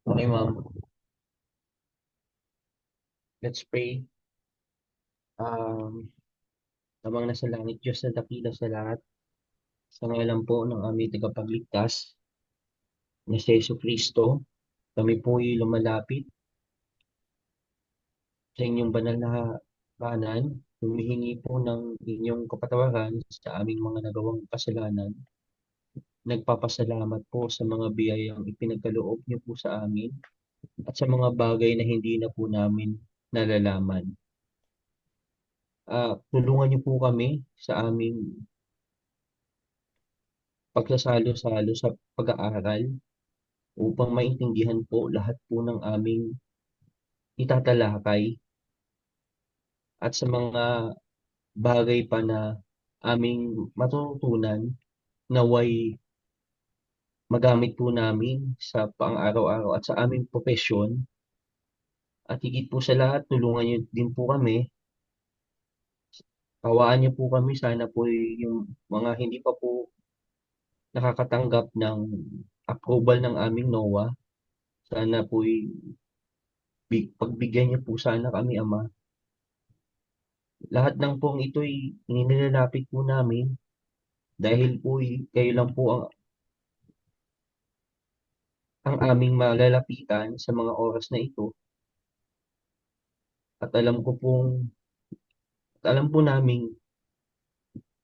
Okay, ma'am. Let's pray. Um, Amang nasa langit, Diyos na dakila sa lahat, sa ngalan po ng aming tagapagligtas na si Jesucristo, kami po ay lumalapit sa inyong banal na kanan, humihingi po ng inyong kapatawaran sa aming mga nagawang kasalanan. Nagpapasalamat po sa mga biyayang ipinagkaloob niyo po sa amin at sa mga bagay na hindi na po namin nalalaman. Tulungan niyo po kami sa aming pagsasalo-salo sa pag-aaral upang maintindihan po lahat po ng aming itatalakay at sa mga bagay pa na aming matututunan naway magamit po namin sa pang-araw-araw at sa aming propesyon at higit po sa lahat tulungan niyo din po kami, pawaan niyo po kami sana po yung mga hindi pa po nakakatanggap ng approval ng aming NOA, sana po'y pagbigyan niyo po sana kami, Ama. Lahat ng pong ito'y inilalapit po namin dahil po'y kayo lang po ang aming malalapitan sa mga oras na ito at alam po naming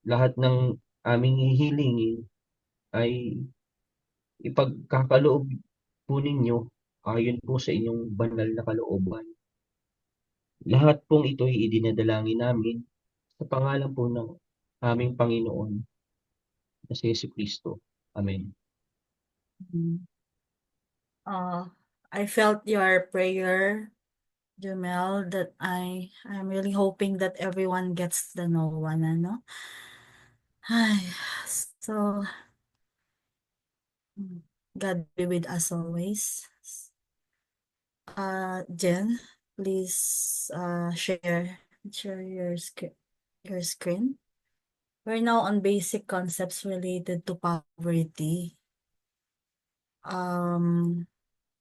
lahat ng aming hihilingin ay ipagkakaloob po ninyo ayon po sa inyong banal na kalooban. Lahat pong ito'y idinadalangin namin sa pangalan po ng aming Panginoon na si Jesucristo. Amen. Mm. I felt your prayer, Jumel, that I'm really hoping that everyone gets the no one, ano? Ay, so, God be with us always. Jen, please share your screen. We're now on basic concepts related to poverty.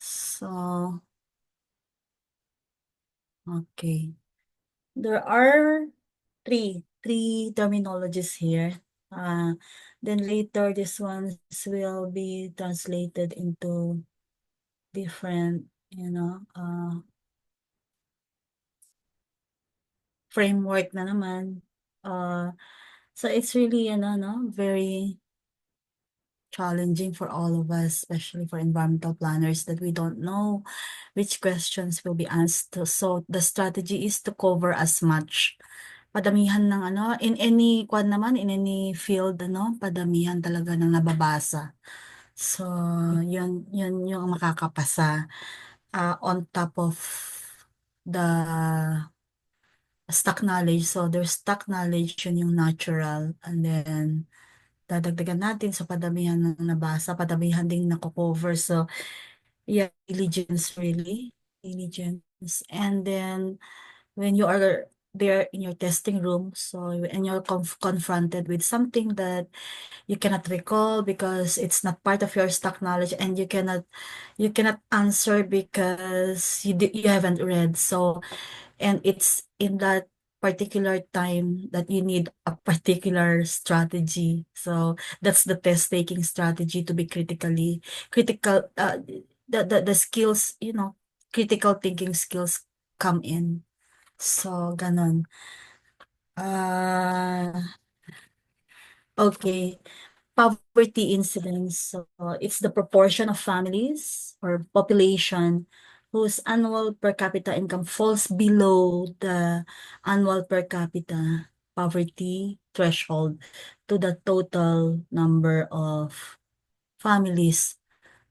So, okay. There are three terminologies here. Then later, this ones will be translated into different, framework na naman. So it's really, no, very challenging for all of us, especially for environmental planners, that we don't know which questions will be asked. So the strategy is to cover as much. Padamihan ng in any naman, in any field, padamihan talaga ng nababasa. So, yun yung makakapasa on top of the stock knowledge. So, there's stock knowledge, yun yung natural. And then, dadagdagan natin sa padamihan ng nabasa, padamihan ding nako-cover. So, yeah, diligence really. Diligence. And then, when you are there in your testing room, so and you're confronted with something that you cannot recall because it's not part of your stock knowledge, and you cannot answer because you haven't read. So, and it's in that particular time that you need a particular strategy. So that's the test taking strategy, to be critical. The skills, critical thinking skills come in. So, ganon. Okay. Poverty incidence. So, it's the proportion of families or population whose annual per capita income falls below the annual per capita poverty threshold to the total number of families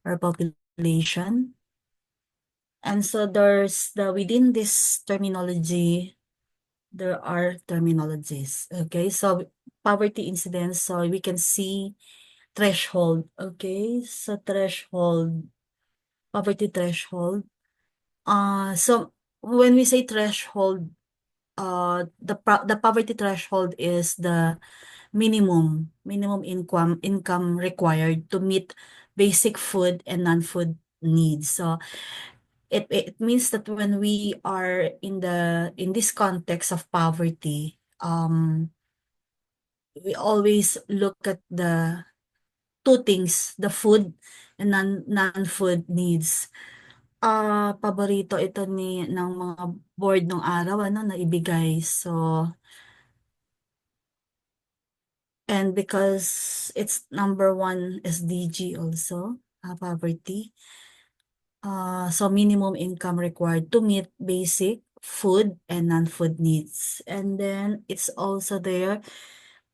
or population. And so within this terminology, there are terminologies. Okay, so poverty incidence, so we can see threshold. Okay, so poverty threshold. So when we say threshold, the poverty threshold is the minimum income required to meet basic food and non-food needs. So it means that when we are in this context of poverty, we always look at the two things, the food and non-food needs. Paborito ito ng mga board nung araw ano na ibigay. So, and because it's number one SDG also, poverty. So minimum income required to meet basic food and non-food needs. And then it's also there,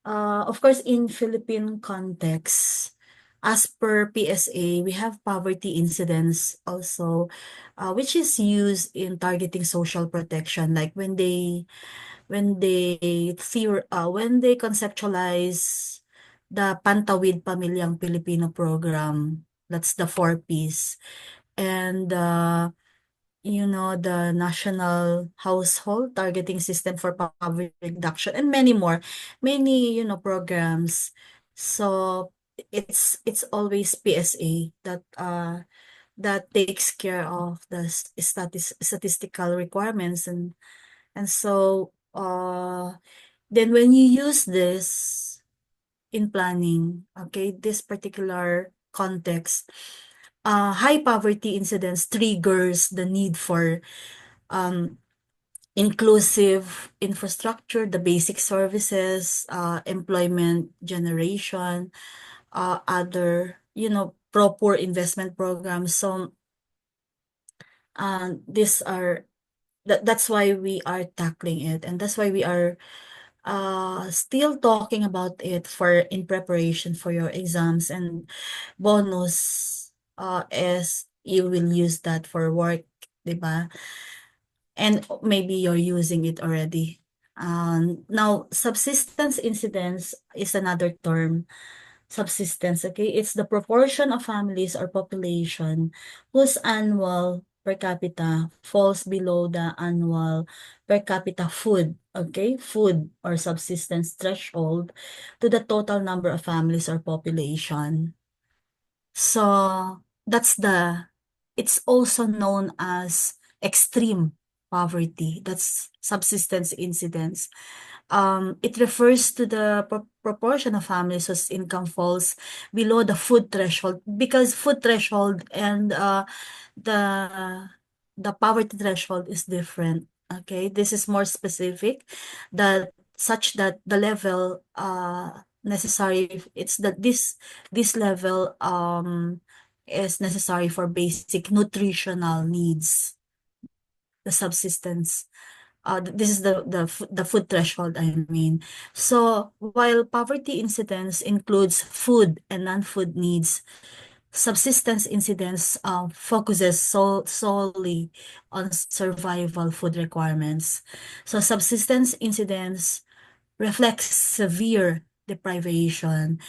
of course, in Philippine context, as per PSA, we have poverty incidence also, which is used in targeting social protection, like when they conceptualize the Pantawid Pamilyang Pilipino program, that's the 4Ps, and the National Household Targeting System for Poverty Reduction, and many more, many, programs. So it's always PSA that takes care of the statistical requirements, and so then when you use this in planning, okay, this particular context, high poverty incidence triggers the need for um, inclusive infrastructure, the basic services, employment generation, other, proper investment programs. So, these are that's why we are tackling it, and that's why we are still talking about it for in preparation for your exams, and bonus is you will use that for work, 'di ba? And maybe you're using it already. Now, subsistence incidence is another term. Subsistence, okay? It's the proportion of families or population whose annual per capita falls below the annual per capita food, okay? Food or subsistence threshold to the total number of families or population. So it's also known as extreme poverty. That's subsistence incidence. It refers to the proportion of families whose income falls below the food threshold, because food threshold and the the poverty threshold is different. Okay, this is more specific, that such that the level necessary, it's that this level is necessary for basic nutritional needs, the subsistence. This is the food threshold, I mean. So while poverty incidence includes food and non-food needs, subsistence incidence focuses solely on survival food requirements. So subsistence incidence reflects severe deprivation.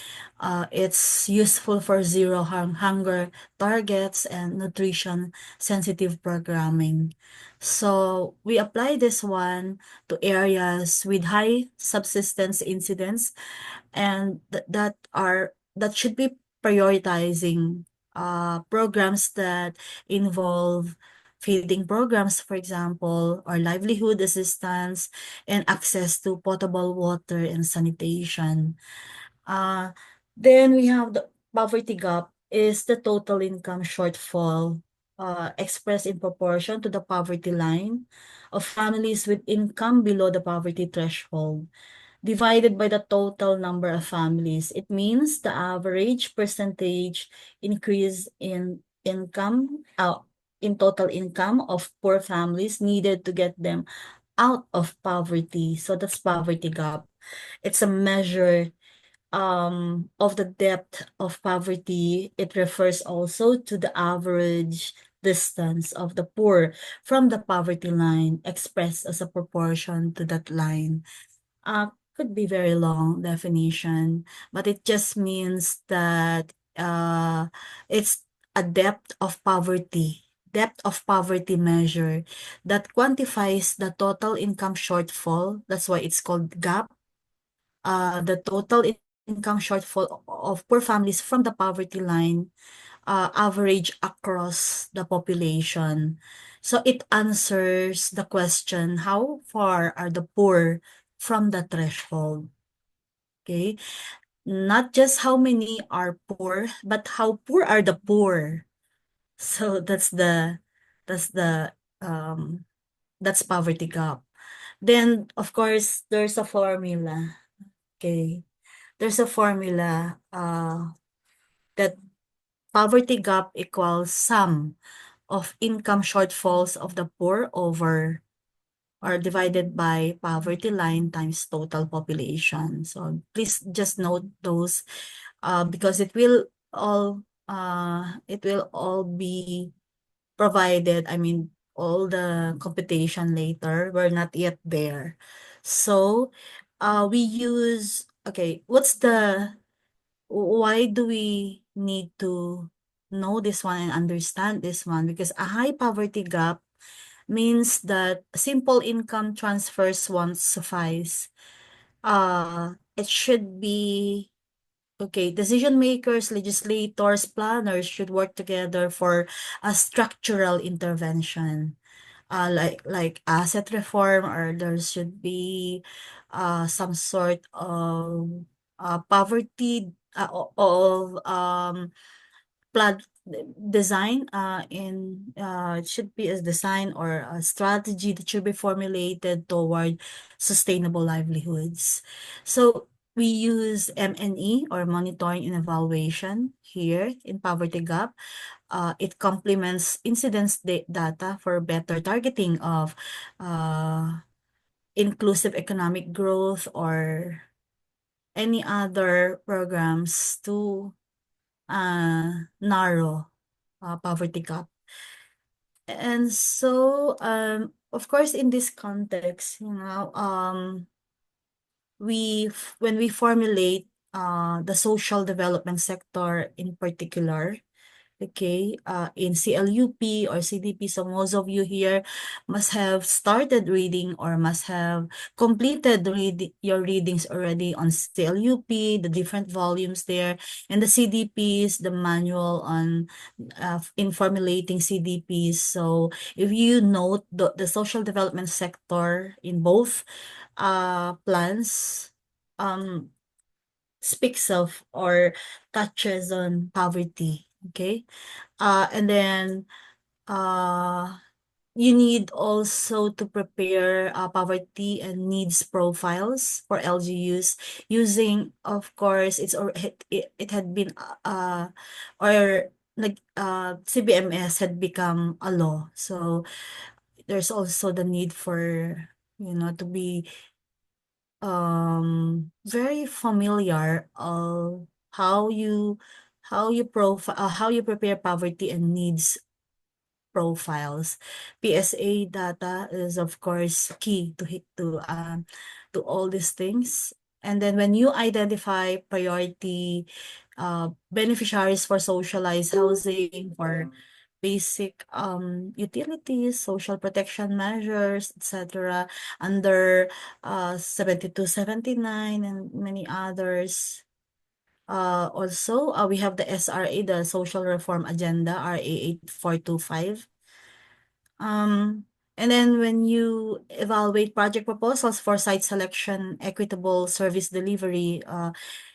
It's useful for zero hunger targets and nutrition sensitive programming. So we apply this one to areas with high subsistence incidence, and that should be prioritizing programs that involve feeding programs, for example, or livelihood assistance and access to potable water and sanitation. Uh, then we have the poverty gap is the total income shortfall expressed in proportion to the poverty line of families with income below the poverty threshold divided by the total number of families. It means the average percentage increase in total income of poor families needed to get them out of poverty. So that's poverty gap. It's a measure of the depth of poverty. It refers also to the average distance of the poor from the poverty line expressed as a proportion to that line. Could be very long definition, but it just means that it's a depth of poverty measure that quantifies the total income shortfall. That's why it's called gap. The total income shortfall of poor families from the poverty line average across the population. So it answers the question, how far are the poor from the threshold? Okay? Not just how many are poor, but how poor are the poor. So that's the um that's poverty gap. Then of course there's a formula. Okay. There's a formula that poverty gap equals sum of income shortfalls of the poor over or divided by poverty line times total population. So please just note those because it will all be provided. I mean, all the computation later. We're not yet there. So we use, okay, why do we need to know this one and understand this one? Because a high poverty gap means that simple income transfers won't suffice. It should be okay. Decision makers, legislators, planners should work together for a structural intervention, like asset reform, or there should be some sort of poverty of plan design it should be a design or a strategy that should be formulated toward sustainable livelihoods. So we use MNE or monitoring and evaluation here in poverty gap. It complements incidence data for better targeting of uh, inclusive economic growth or any other programs to narrow poverty gap. And so, of course, in this context, when we formulate the social development sector in particular, okay, in CLUP or CDP. So most of you here must have started reading or must have completed your readings already on CLUP, the different volumes there, and the CDPs, the manual on in formulating CDPs. So if you note the social development sector in both plans, um, speaks of or touches on poverty. Okay. And then uh, you need also to prepare poverty and needs profiles for LGUs using, of course, it had been or like CBMS had become a law. So there's also the need for to be very familiar of how you prepare poverty and needs profiles. PSA data is of course key to all these things. And then when you identify priority beneficiaries for socialized housing, for basic utilities, social protection measures, etc., under 7279 and many others. Also, we have the SRA, the Social Reform Agenda, RA 8425. Um, and then when you evaluate project proposals for site selection, equitable service delivery,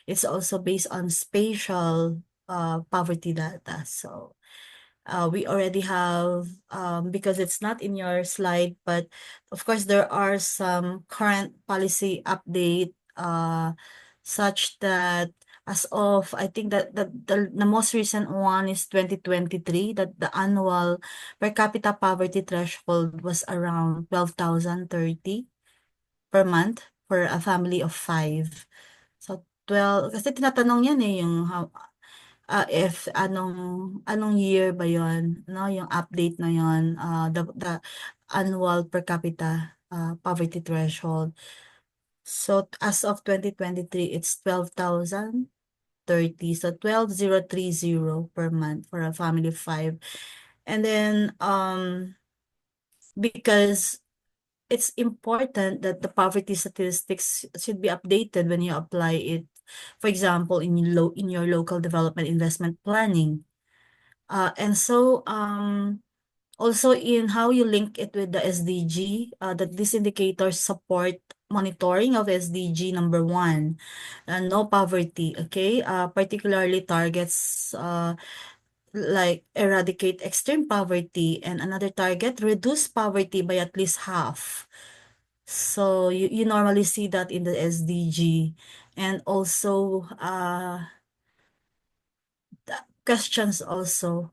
it's also based on spatial poverty data. So we already have, because it's not in your slide, but of course there are some current policy update such that as of, I think that the most recent one is 2023, that the annual per capita poverty threshold was around 12,030 per month for a family of five. So 12, kasi tinatanong yan eh, yung if anong year ba yon, no, yung update na yon, the annual per capita poverty threshold. So as of 2023, it's 12,030. So 12,030 per month for a family of five. And then because it's important that the poverty statistics should be updated when you apply it, for example, in your local development investment planning. And so also in how you link it with the SDG, that these indicators support monitoring of SDG number one, no poverty, okay? Particularly targets like eradicate extreme poverty, and another target, reduce poverty by at least half. So you normally see that in the SDG. And also questions also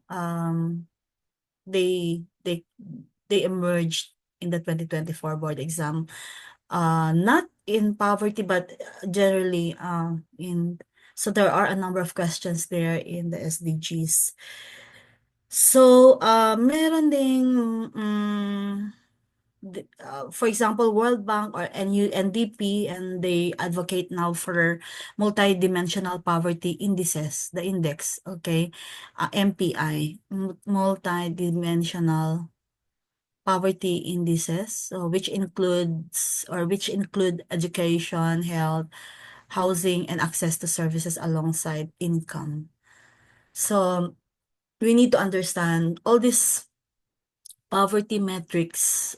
they they they emerged in the 2024 board exam, not in poverty but generally in, so there are a number of questions there in the SDGs. So meron ding for example, World Bank or NDP, and they advocate now for multidimensional poverty indices, the index, okay? MPI, multidimensional poverty indices, so which include education, health, housing, and access to services alongside income. So we need to understand all these poverty metrics.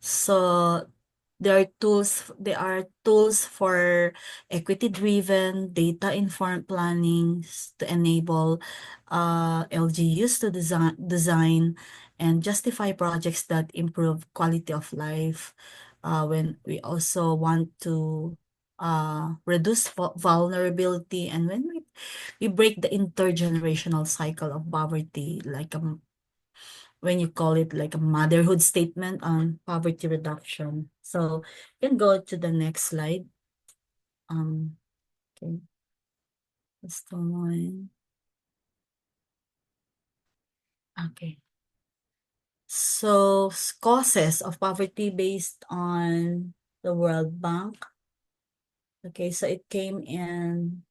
So there are tools for equity-driven, data-informed planning to enable LGUs to design and justify projects that improve quality of life. When we also want to reduce vulnerability, and when we break the intergenerational cycle of poverty, like when you call it like a motherhood statement on poverty reduction. So you can go to the next slide. Um, okay, that's the one. Okay. So causes of poverty based on the World Bank. Okay, so it came in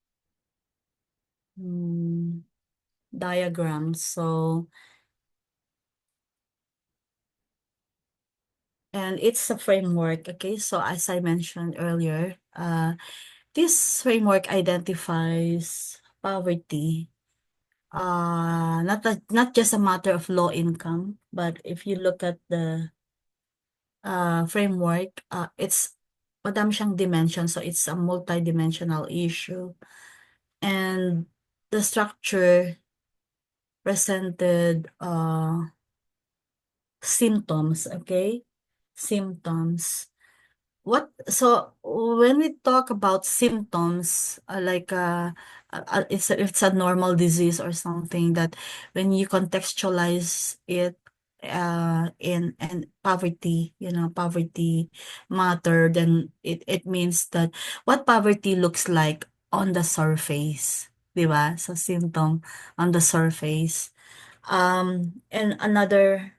diagrams. So, and it's a framework. Okay, so as I mentioned earlier, this framework identifies poverty, not just a matter of low income, but if you look at the framework, it's madami siyang dimension, so it's a multidimensional issue. And the structure presented symptoms, okay? Symptoms. When we talk about symptoms, it's a normal disease or something, that when you contextualize it in poverty, poverty matter, then it means that what poverty looks like on the surface, di ba? So symptom on the surface. And another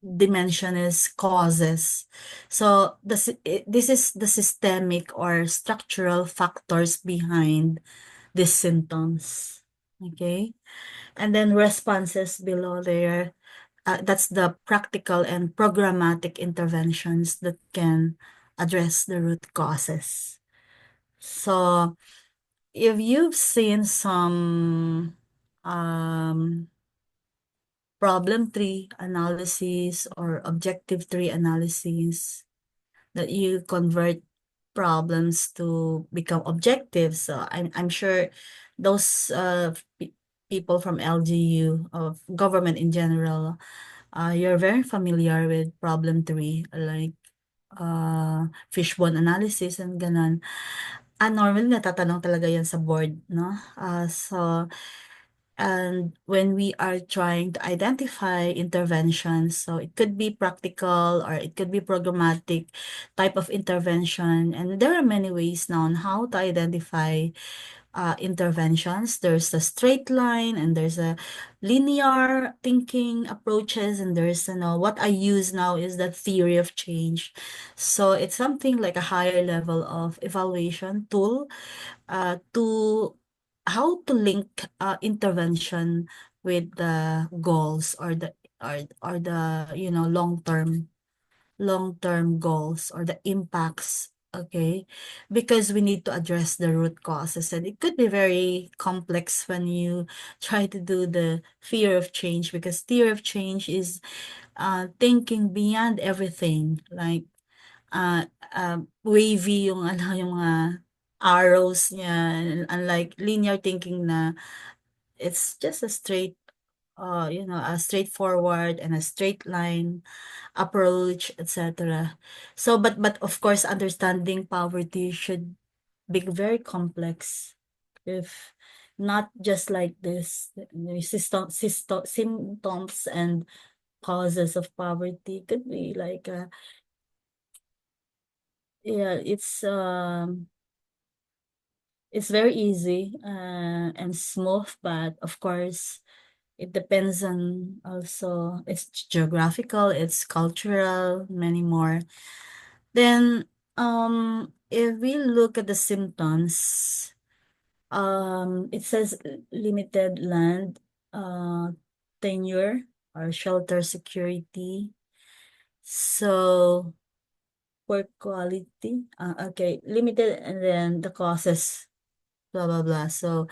dimension is causes. So this is the systemic or structural factors behind these symptoms. Okay. And then responses below there. That's the practical and programmatic interventions that can address the root causes. So if you've seen some um, problem tree analysis or objective tree analysis, that you convert problems to become objectives. So I'm sure those people from LGU, of government in general, you're very familiar with problem tree, like fishbone analysis and ganon. Normally natatanong talaga yan sa board, no? And when we are trying to identify interventions, so it could be practical or it could be programmatic type of intervention. And there are many ways now on how to identify interventions. There's a straight line, and there's a linear thinking approaches, and there's, what I use now is the theory of change. So it's something like a higher level of evaluation tool to how to link intervention with the goals, or the long-term goals or the impacts Okay, because we need to address the root causes, and it could be very complex when you try to do the fear of change, because fear of change is thinking beyond everything, like wavy yung ano, yung mga arrows niya, unlike linear thinking na it's just a straight, a straightforward and a straight line approach, etc. So, but of course, understanding poverty should be very complex. If not just like this, the symptoms and causes of poverty could be like, yeah, it's very easy and smooth, but of course, it depends on also it's geographical, it's cultural, many more. Then, if we look at the symptoms, it says limited land tenure or shelter security. So, poor quality. Okay, limited, and then the causes, blah blah blah. So,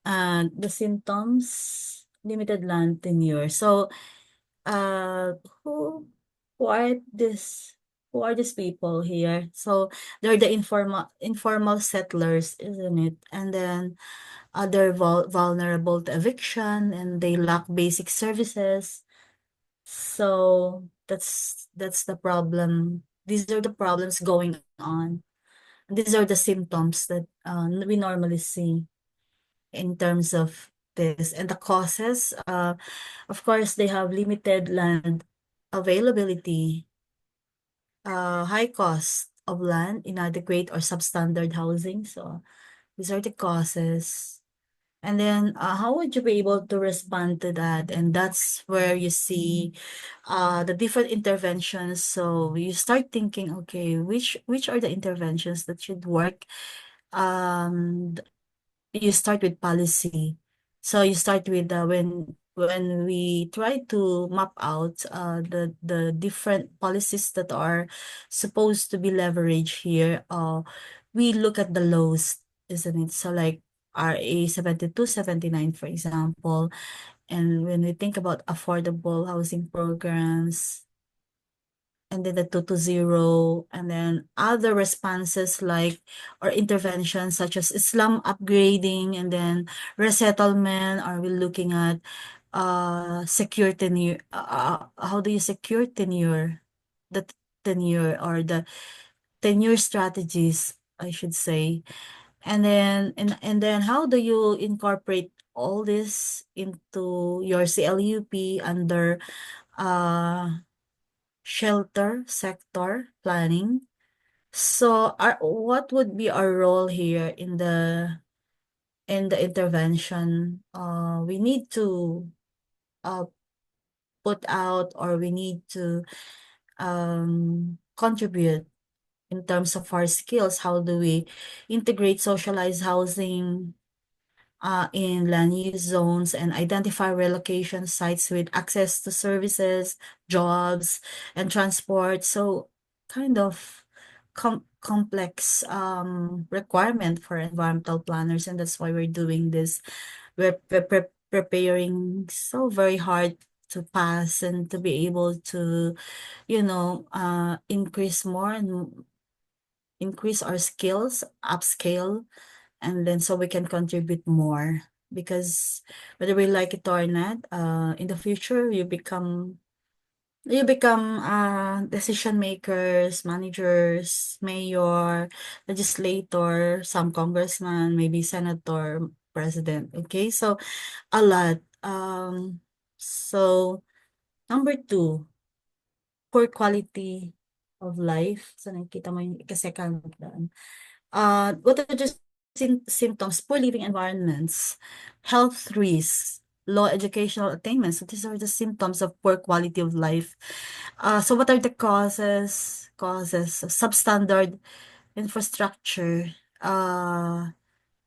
the symptoms, limited land tenure. So, uh, who who are this who are these people here? So they're the informal settlers, isn't it? And then they're vulnerable to eviction, and they lack basic services. So that's the problem. These are the problems going on. These are the symptoms that we normally see in terms of this. And the causes, of course, they have limited land availability, high cost of land, inadequate or substandard housing. So these are the causes. And then how would you be able to respond to that? And that's where you see the different interventions. So you start thinking, okay, which are the interventions that should work? Um, you start with policy. So you start with when we try to map out the different policies that are supposed to be leveraged here, we look at the laws, isn't it? So like RA 7279, for example, and when we think about affordable housing programs, and then the 220, and then other responses like or interventions such as Islam upgrading, and then resettlement. Are we looking at secure tenure? How do you secure tenure? The tenure, or the tenure strategies, I should say. And then how do you incorporate all this into your CLUP under uh shelter sector planning? So, what would be our role here in the intervention? We need to uh, put out, or we need to contribute in terms of our skills. How do we integrate socialized housing in land use zones, and identify relocation sites with access to services, jobs, and transport? So kind of complex requirement for environmental planners, and that's why we're doing this. We're preparing so very hard to pass and to be able to, increase more and increase our skills, upscale, and then so we can contribute more. Because whether we like it or not, in the future you become decision makers, managers, mayor, legislator, some congressman, maybe senator, president. Okay, so a lot. So number two, poor quality of life. So nakikita mo yung second. What are the symptoms? Poor living environments, health risks, low educational attainment. So these are the symptoms of poor quality of life. So what are the causes? Substandard infrastructure,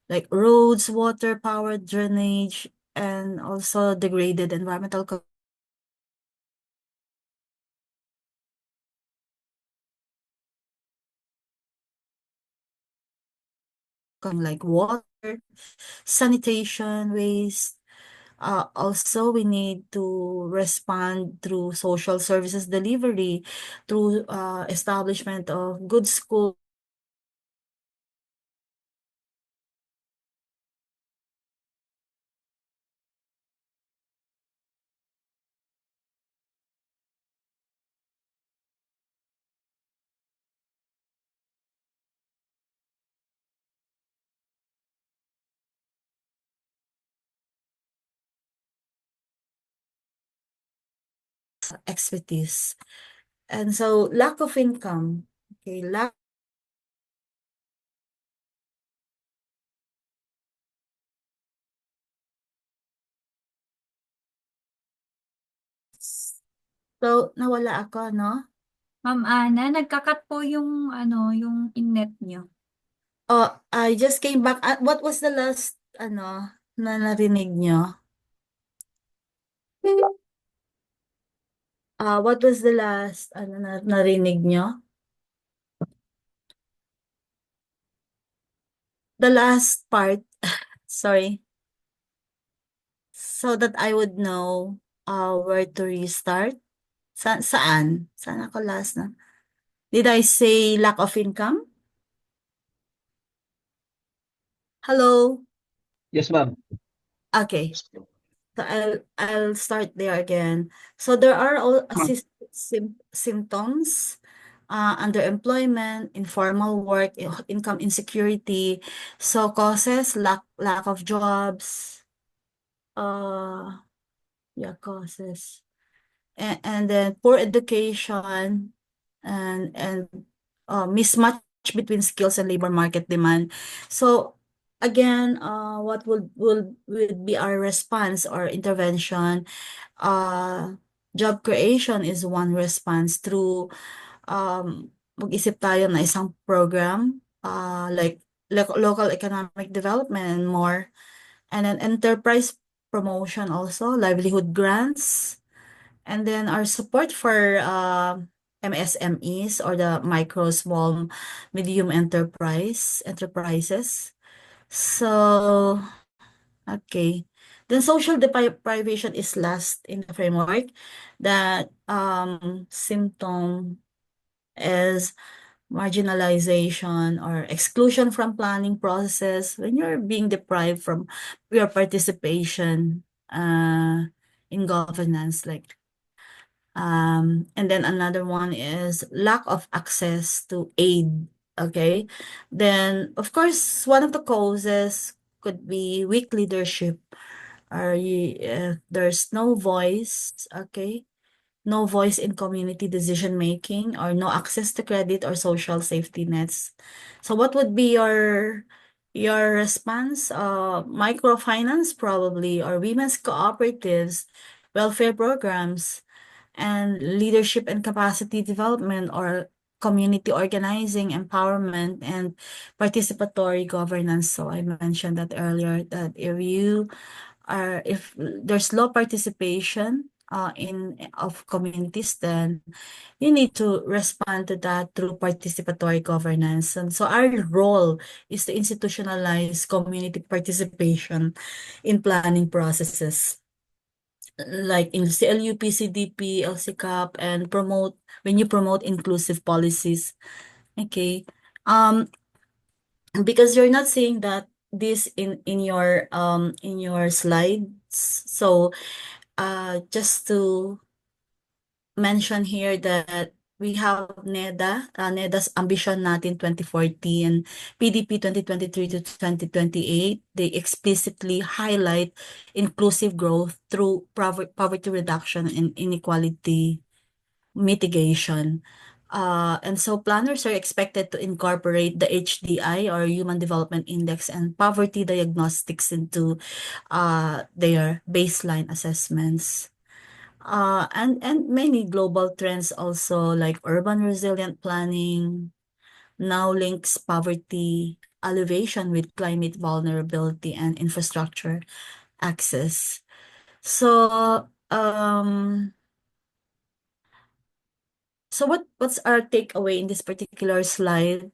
like roads, water, power, drainage, and also degraded environmental like water, sanitation, waste. Also, we need to respond through social services delivery, through establishment of good school expertise. And so lack of income, okay, lack. So, nawala ako, no? Ma'am Ana, nagkakat po yung ano, yung innet niyo. Oh, I just came back. What was the last, na narinig nyo? What was the last, na narinig nyo? The last part, sorry, so that I would know, where to restart. Saan? Saan ako last na? Did I say lack of income? Hello? Yes, ma'am. Okay. So I'll start there again. So there are all symptoms, underemployment, informal work, income insecurity. So causes lack of jobs. Uh, yeah, causes. And then poor education and mismatch between skills and labor market demand. So again, what would be our response or intervention? Job creation is one response through mag-isip tayo na isang program, like local economic development and more. And then enterprise promotion also, livelihood grants. And then our support for MSMEs, or the micro, small, medium enterprises. So, okay. Then social deprivation is last in the framework. That symptom is marginalization or exclusion from planning processes when you're being deprived from your participation in governance, like. And then another one is lack of access to aid. Okay. Then, of course, one of the causes could be weak leadership, or there's no voice. Okay. No voice in community decision making, or no access to credit or social safety nets. So what would be your response? Microfinance probably, or women's cooperatives, welfare programs, and leadership and capacity development, or community organizing, empowerment, and participatory governance. So I mentioned that earlier, that if there's low participation in of communities, then you need to respond to that through participatory governance. And so our role is to institutionalize community participation in planning processes, like in CLUP, CDP, LCCAP, and when you promote inclusive policies. Okay. Um, because you're not saying that this in your slides. So just to mention here that we have NEDA's Ambition Natin 2040 and PDP 2023 to 2028. They explicitly highlight inclusive growth through poverty reduction and inequality mitigation. And so planners are expected to incorporate the HDI, or Human Development Index, and poverty diagnostics into their baseline assessments. And many global trends also, like urban resilient planning now links poverty alleviation with climate vulnerability and infrastructure access. So what's our takeaway in this particular slide?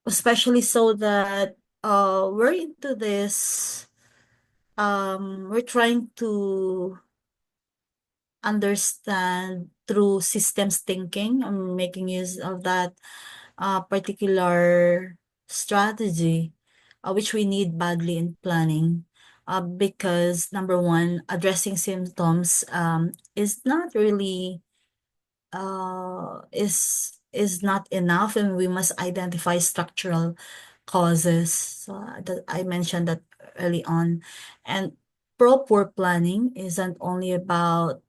especially so that we're into this, we're trying to understand through systems thinking. I'm making use of that particular strategy, which we need badly in planning. Because number one, addressing symptoms is not really is not enough, and we must identify structural causes. So that I mentioned that early on. And proper planning isn't only about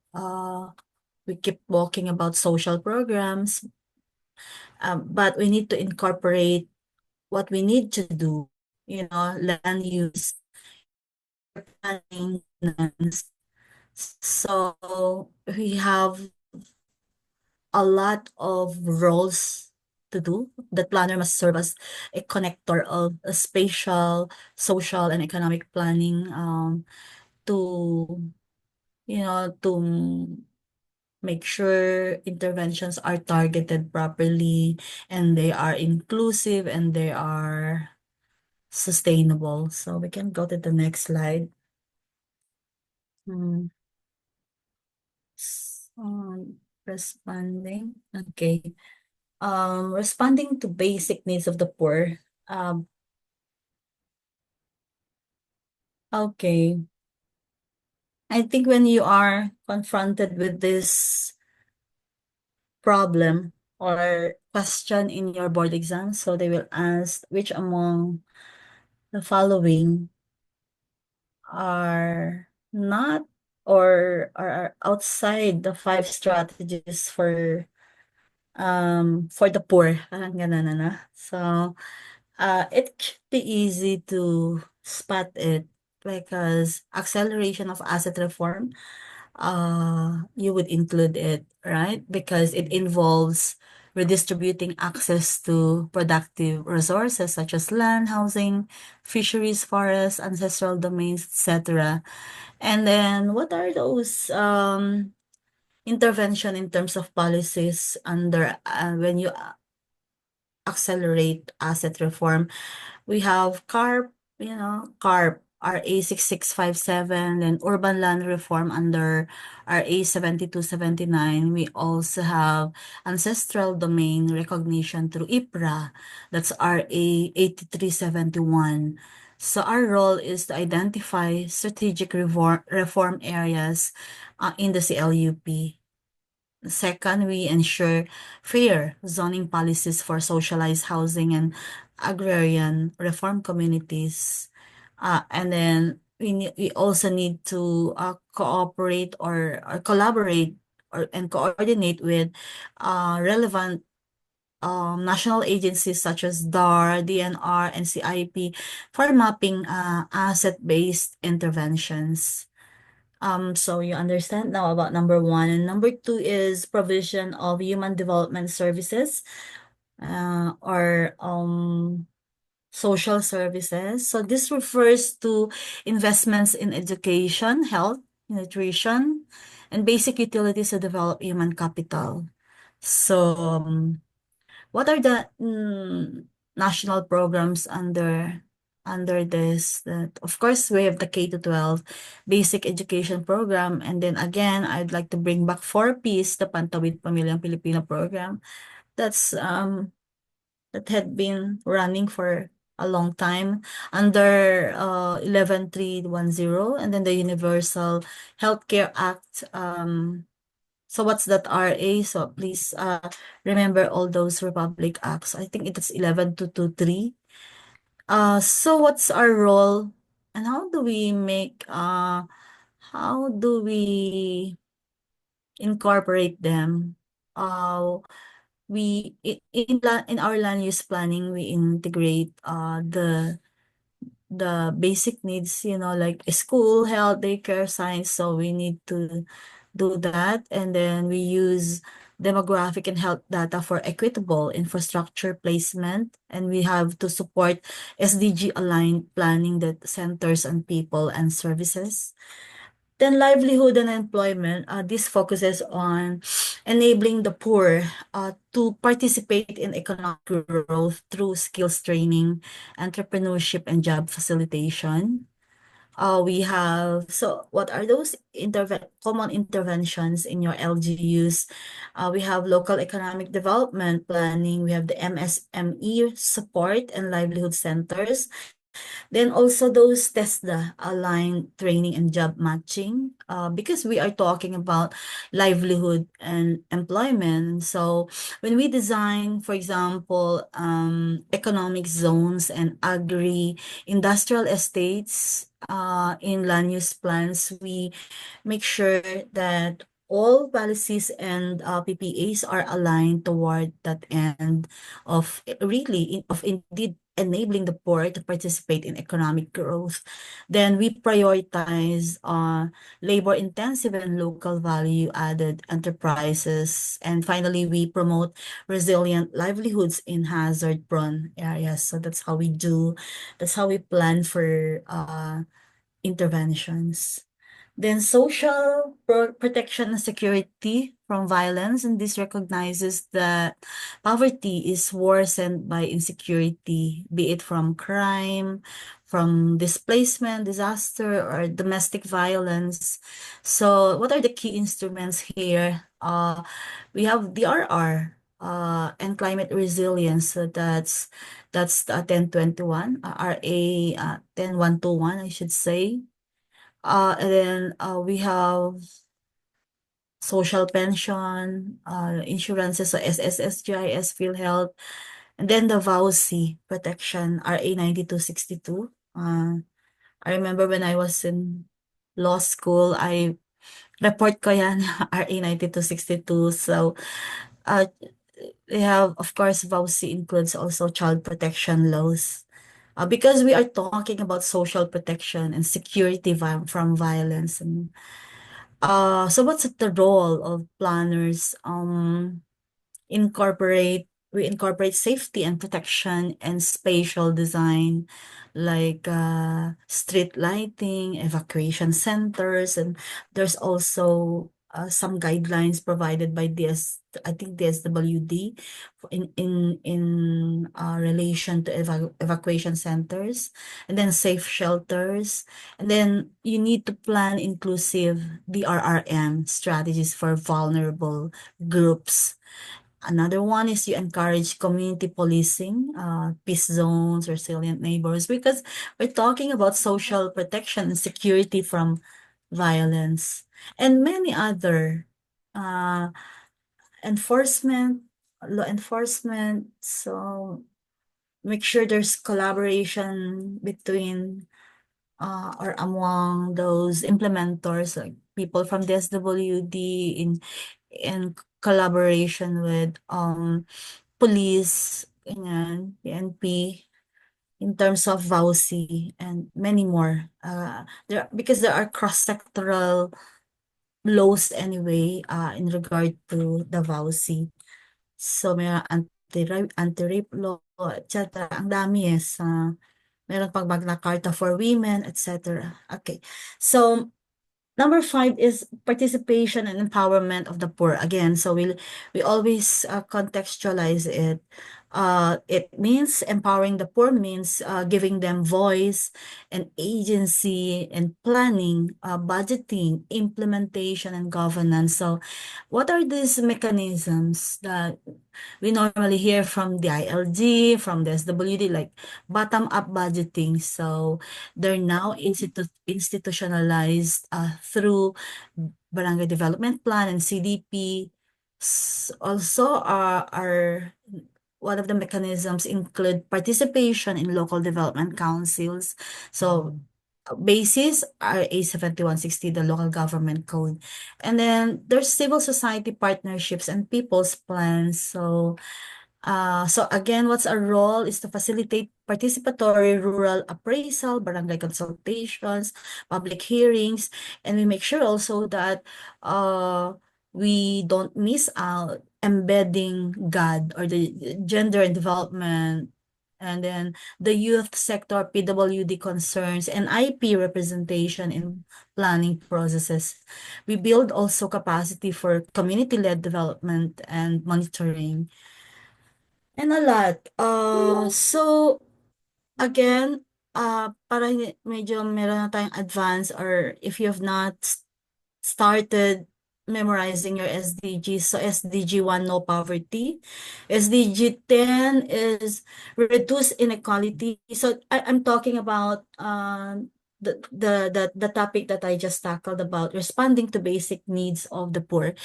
we keep talking about social programs, but we need to incorporate what we need to do, land use, planning, finance. So we have a lot of roles to do. The planner must serve as a connector of a spatial, social, and economic planning to, to make sure interventions are targeted properly and they are inclusive and they are sustainable. So we can go to the next slide. Hmm. Responding. Okay. Responding to basic needs of the poor. Um, okay. I think when you are confronted with this problem or question in your board exam, so they will ask which among the following are not or are outside the 5 strategies for the poor. Parang ganun, ano? So, it should be easy to spot it because acceleration of asset reform, you would include it, right? Because it involves redistributing access to productive resources such as land, housing, fisheries, forests, ancestral domains, etc. And then what are those intervention in terms of policies under when you accelerate asset reform? We have CARP, RA 6657, and urban land reform under RA 7279. We also have ancestral domain recognition through IPRA, that's RA 8371. So our role is to identify strategic reform areas in the CLUP. Second, we ensure fair zoning policies for socialized housing and agrarian reform communities. And then we also need to cooperate or collaborate and coordinate with relevant national agencies such as DAR, DNR, and CIP for mapping asset-based interventions. So you understand now about number one. And number two is provision of human development services, or social services. So this refers to investments in education, health, nutrition, and basic utilities to develop human capital. So what are the national programs under this? That of course we have the K to 12 basic education program, and then again I'd like to bring back 4Ps, the Pantawid Pamilyang Pilipino program. That's that had been running for a long time under 11310, and then the Universal Healthcare Act. So what's that RA? So please remember all those Republic Acts. I think it is 11223. So what's our role and how do we incorporate them? We in our land use planning, we integrate the basic needs, like school, health, daycare, science. So we need to do that. And then we use demographic and health data for equitable infrastructure placement. And we have to support SDG aligned planning that centers on people and services. Then livelihood and employment, this focuses on enabling the poor to participate in economic growth through skills training, entrepreneurship, and job facilitation. We have, so what are those common interventions in your LGUs? We have local economic development planning, we have the MSME support and livelihood centers. Then also those TESDA aligned training and job matching, because we are talking about livelihood and employment. So when we design, for example, economic zones and agri-industrial estates in land use plans, we make sure that all policies and PPAs are aligned toward that end of indeed enabling the poor to participate in economic growth. Then we prioritize labor-intensive and local value-added enterprises. And finally, we promote resilient livelihoods in hazard-prone areas. So that's how we plan for interventions. Then social protection and security from violence, and this recognizes that poverty is worsened by insecurity, be it from crime, from displacement, disaster, or domestic violence. So what are the key instruments here? We have DRR and climate resilience. So that's 1021, RA 10121, I should say. And then we have social pension, insurances, so SSS, GIS, PhilHealth, and then the VAUSI protection, RA 9262. I remember when I was in law school, I report ko yan, RA 9262. So, they have, of course, VAUSI includes also child protection laws. Because we are talking about social protection and security from violence. And so what's the role of planners? We incorporate safety and protection and spatial design, like street lighting, evacuation centers, and there's also some guidelines provided by I think DSWD in relation to evacuation centers, and then safe shelters, and then you need to plan inclusive DRRM strategies for vulnerable groups. Another one is you encourage community policing, peace zones, resilient neighbors, because we're talking about social protection and security from violence, and many other uh, law enforcement. So make sure there's collaboration between or among those implementers, like people from the SWD in collaboration with police, ganyan, PNP, in terms of VAUSI and many more. Because there are cross-sectoral laws anyway in regard to the VAUSI. So may anti-rape law, etc. Ang dami meron pang Magna Carta for women, etc. Okay. So number 5 is participation and empowerment of the poor. Again, so we always contextualize it. It means empowering the poor means giving them voice and agency and planning, budgeting, implementation, and governance. So what are these mechanisms that we normally hear from the ILG, from the SWD, like bottom-up budgeting? So they're now institutionalized through Barangay Development Plan and CDP. Also, are one of the mechanisms include participation in local development councils. So basis RA 7160, the local government code. And then there's civil society partnerships and people's plans. So again, what's our role is to facilitate participatory rural appraisal, barangay consultations, public hearings, and we make sure also that we don't miss out embedding God or the gender and development and then the youth sector PWD concerns and IP representation in planning processes. We build also capacity for community-led development and monitoring and a lot. So again, para medyo meron na tayong advance or if you have not started memorizing your SDGs. So SDG 1, no poverty. SDG 10 is reduce inequality. So I'm talking about the topic that I just tackled about responding to basic needs of the poor.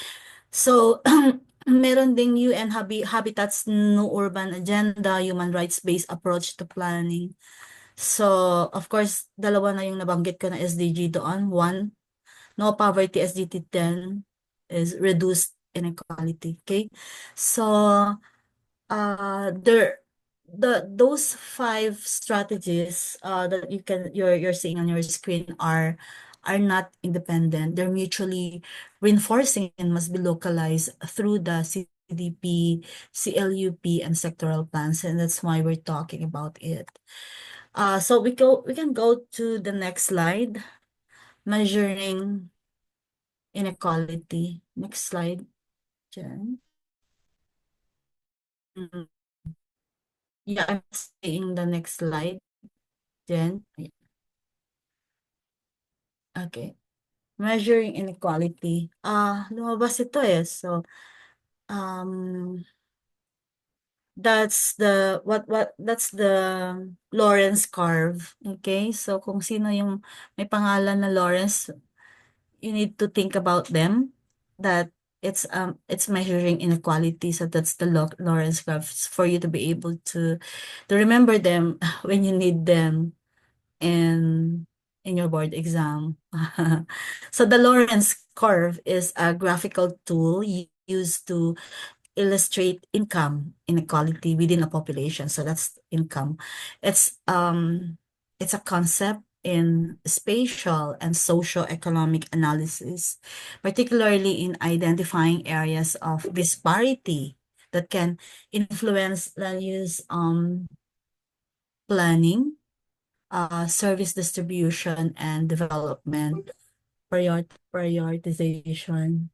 So meron ding UN Habitats No Urban Agenda, human rights-based approach to planning. So, of course, dalawa na yung nabanggit ko na SDG doon. One, no poverty. SDG 10 is reduced inequality. Okay? So, those five strategies that you're seeing on your screen are not independent. They're mutually reinforcing and must be localized through the CDP, CLUP, and sectoral plans, and that's why we're talking about it. So we can go to the next slide, measuring inequality. Next slide, Jen. Mm, Yeah, I'm seeing the next slide, Jen. Okay. Measuring inequality. Lumabas ito eh. So, um, that's the Lawrence curve. Okay? So, kung sino yung may pangalan na Lawrence, you need to think about them, that it's measuring inequality. So that's the Lawrence curve for you to be able to remember them when you need them in your board exam. So the Lawrence curve is a graphical tool used to illustrate income inequality within a population. So that's income. It's a concept in spatial and socio-economic analysis, particularly in identifying areas of disparity that can influence land use planning, service distribution, and development prioritization.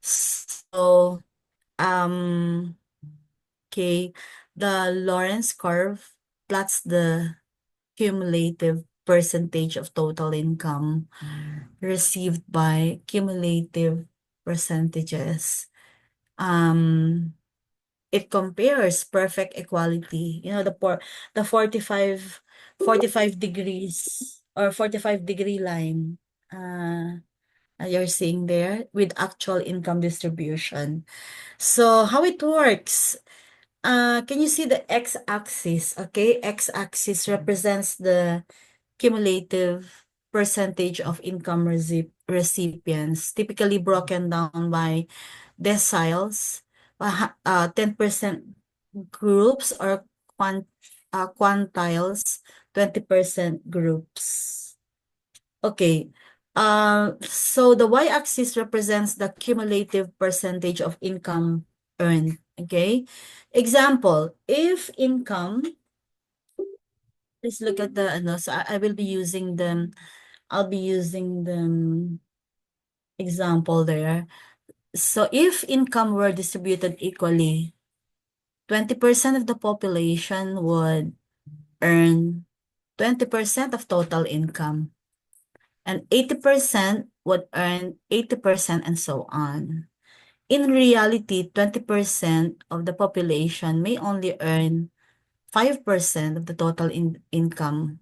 So, okay, the Lawrence curve plots the cumulative percentage of total income received by cumulative percentages. It compares perfect equality. You know, the 45 degrees or 45-degree line you're seeing there with actual income distribution. So how it works? Can you see the x-axis? Okay, x-axis represents the cumulative percentage of income recipients, typically broken down by deciles, 10% groups, or quantiles, 20% groups. Okay. So the y-axis represents the cumulative percentage of income earned. Okay. Example, if income, let's look at the, so I will be using them, I'll be using the example there. So if income were distributed equally, 20% of the population would earn 20% of total income, and 80% would earn 80%, and so on. In reality, 20% of the population may only earn 5% of the total income,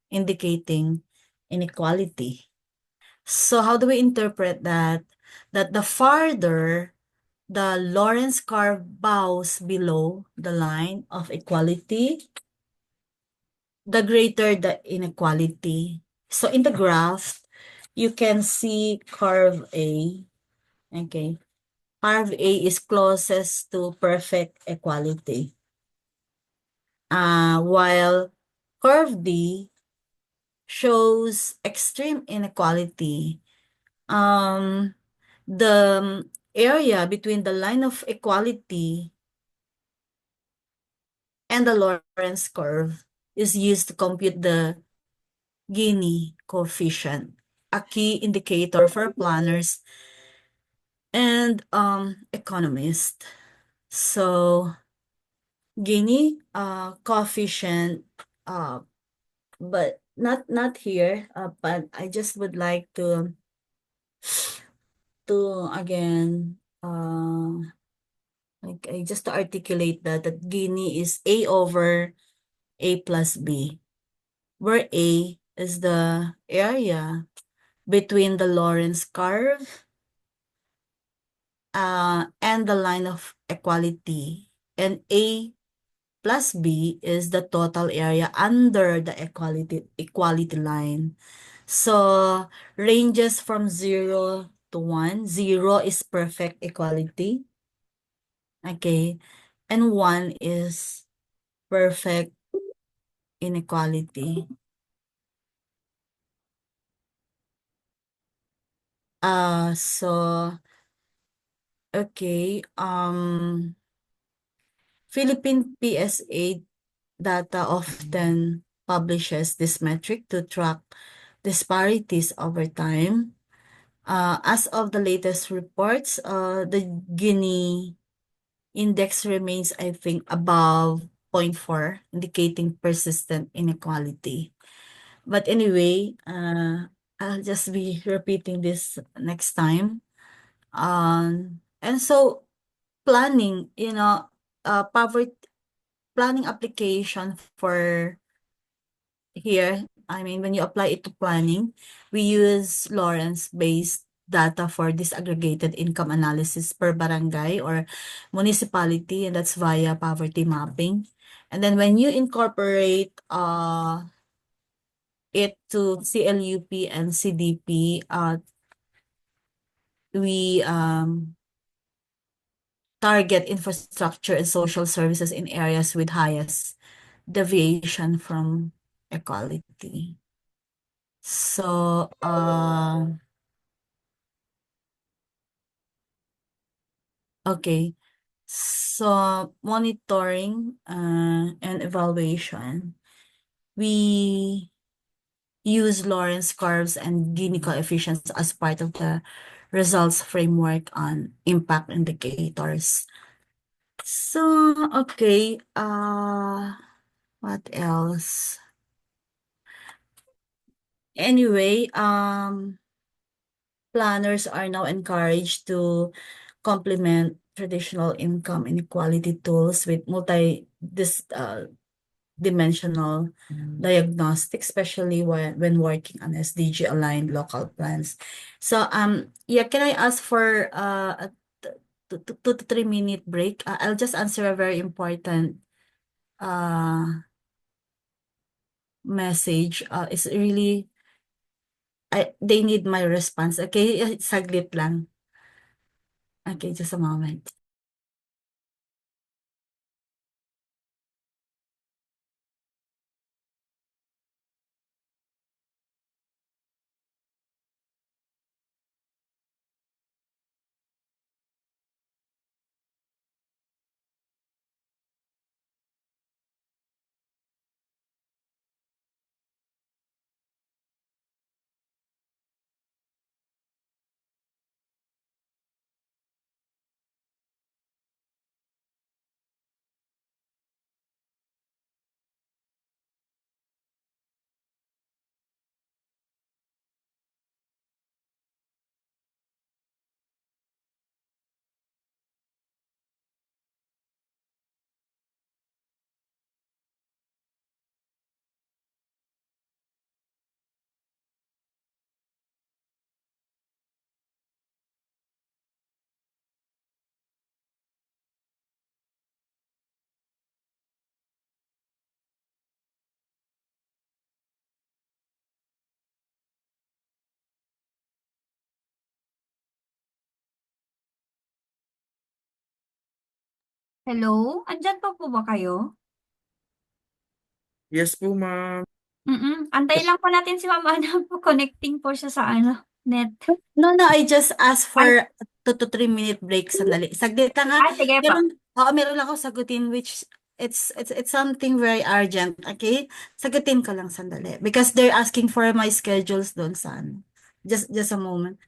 indicating inequality. So how do we interpret that? That the farther the Lawrence curve bows below the line of equality, the greater the inequality. So in the graph, you can see curve A. Okay. Curve A is closest to perfect equality. While curve D shows extreme inequality. The area between the line of equality and the Lorentz curve is used to compute the Gini coefficient, a key indicator for planners and economists. So Gini coefficient, but not here, but I just would like to again like just to articulate that Gini is A over A plus B, where A is the area between the Lorentz curve and the line of equality, and A plus B is the total area under the equality line. So ranges from 0 to 1. 0 is perfect equality. Okay. And 1 is perfect inequality. So okay. Philippine PSA data often publishes this metric to track disparities over time. As of the latest reports, the Gini index remains, I think, above 0.4, indicating persistent inequality. But anyway, I'll just be repeating this next time. And so planning, poverty planning application for here, I mean, when you apply it to planning, we use Lawrence-based data for disaggregated income analysis per barangay or municipality, and that's via poverty mapping. And then when you incorporate it to CLUP and CDP, we target infrastructure and social services in areas with highest deviation from equality. So, okay. So, monitoring and evaluation, we use Lorentz curves and Gini coefficients as part of the results framework on impact indicators. So, okay, what else? Anyway, planners are now encouraged to complement traditional income inequality tools with dimensional diagnostics, especially when working on SDG aligned local plans. So yeah, can I ask for a 2 to 3 minute break? I'll just answer a very important message. It's really they need my response. Okay, saglit lang. Okay, just a moment. Hello? Andyan pa po ba kayo? Yes po, ma'am. Antayin lang po natin si Ma'am Ana po. Connecting po siya sa net. No, I just asked Ay, for 2 to 3 minute break. Sandali. Saglit lang ha. sige po. Meron ako sagutin which It's something very urgent, okay? Sagutin ko lang sandali. Because they're asking for my schedules doon sa ano. Just a moment.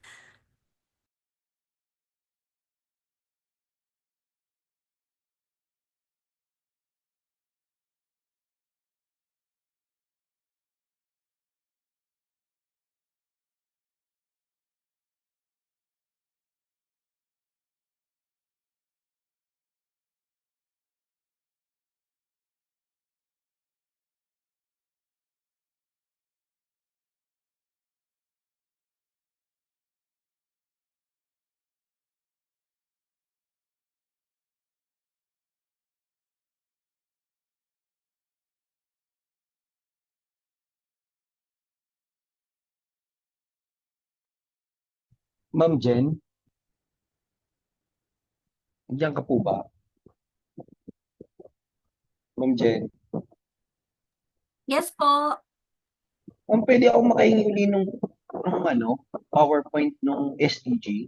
Ma'am Jen, diyan ka po ba? Ma'am Jen, Yes po. ma'am, pwede ako makahingi uli nung ano, PowerPoint nung SDG?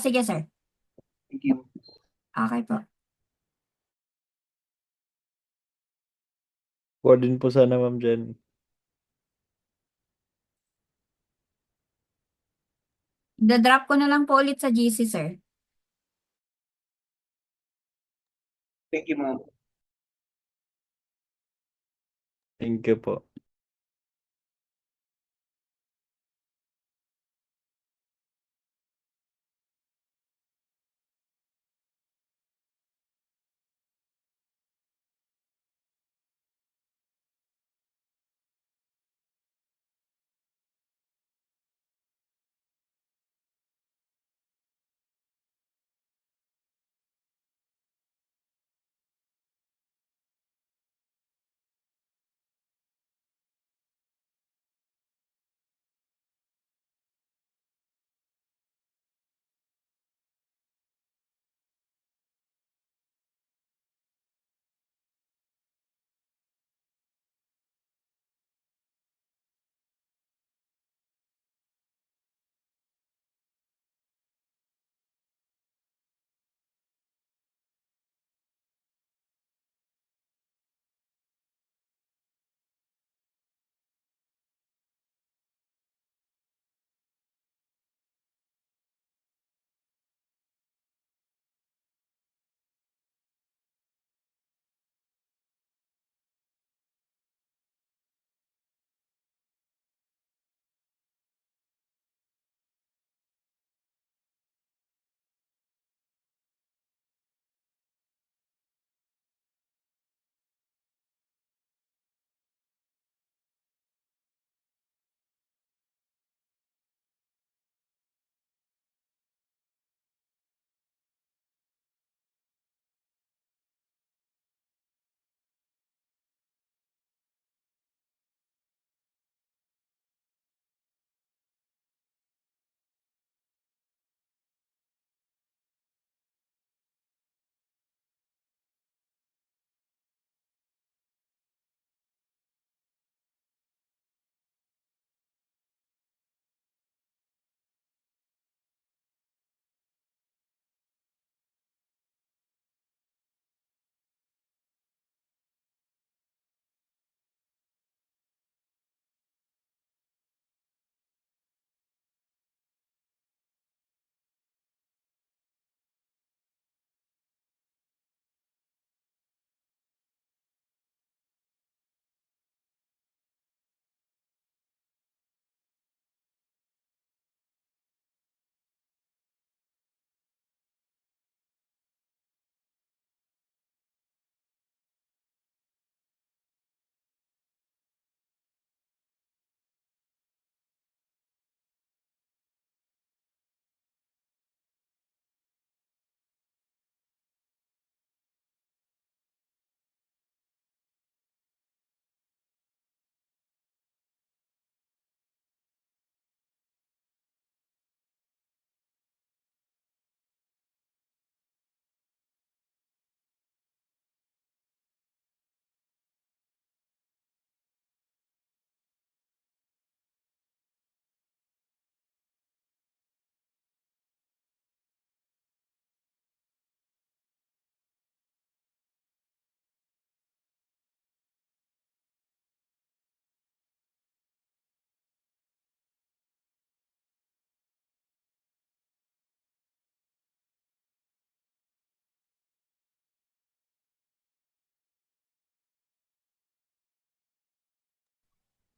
Sige sir. Thank you. Okay po. Kuha din po sana, Ma'am Jen. Da-drop ko na lang po ulit sa GC sir. Thank you, ma'am. Thank you po.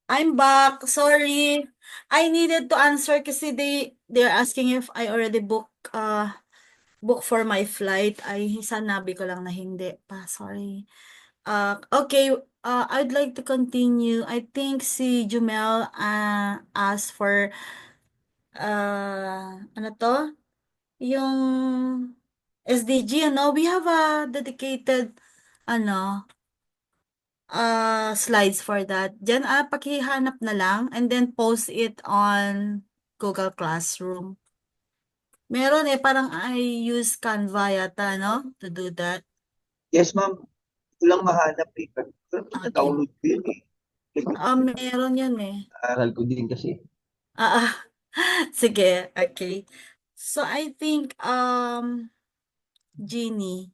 I'm back. Sorry. I needed to answer kasi they're asking if I already book for my flight. Ay, sanabi ko lang na hindi pa. Sorry. Okay. I'd like to continue. I think si Jumel asked for ano to? Yung SDG, ano? We have a dedicated ano slides for that. Diyan, pakihanap na lang and then post it on Google Classroom. Meron parang I use Canva yata, no? To do that. Yes, ma'am. Ito lang mahanap eh. Pero Okay. download ko yun eh. Meron yan eh. Aral ko din kasi. Ah, sige, okay. So I think Gini,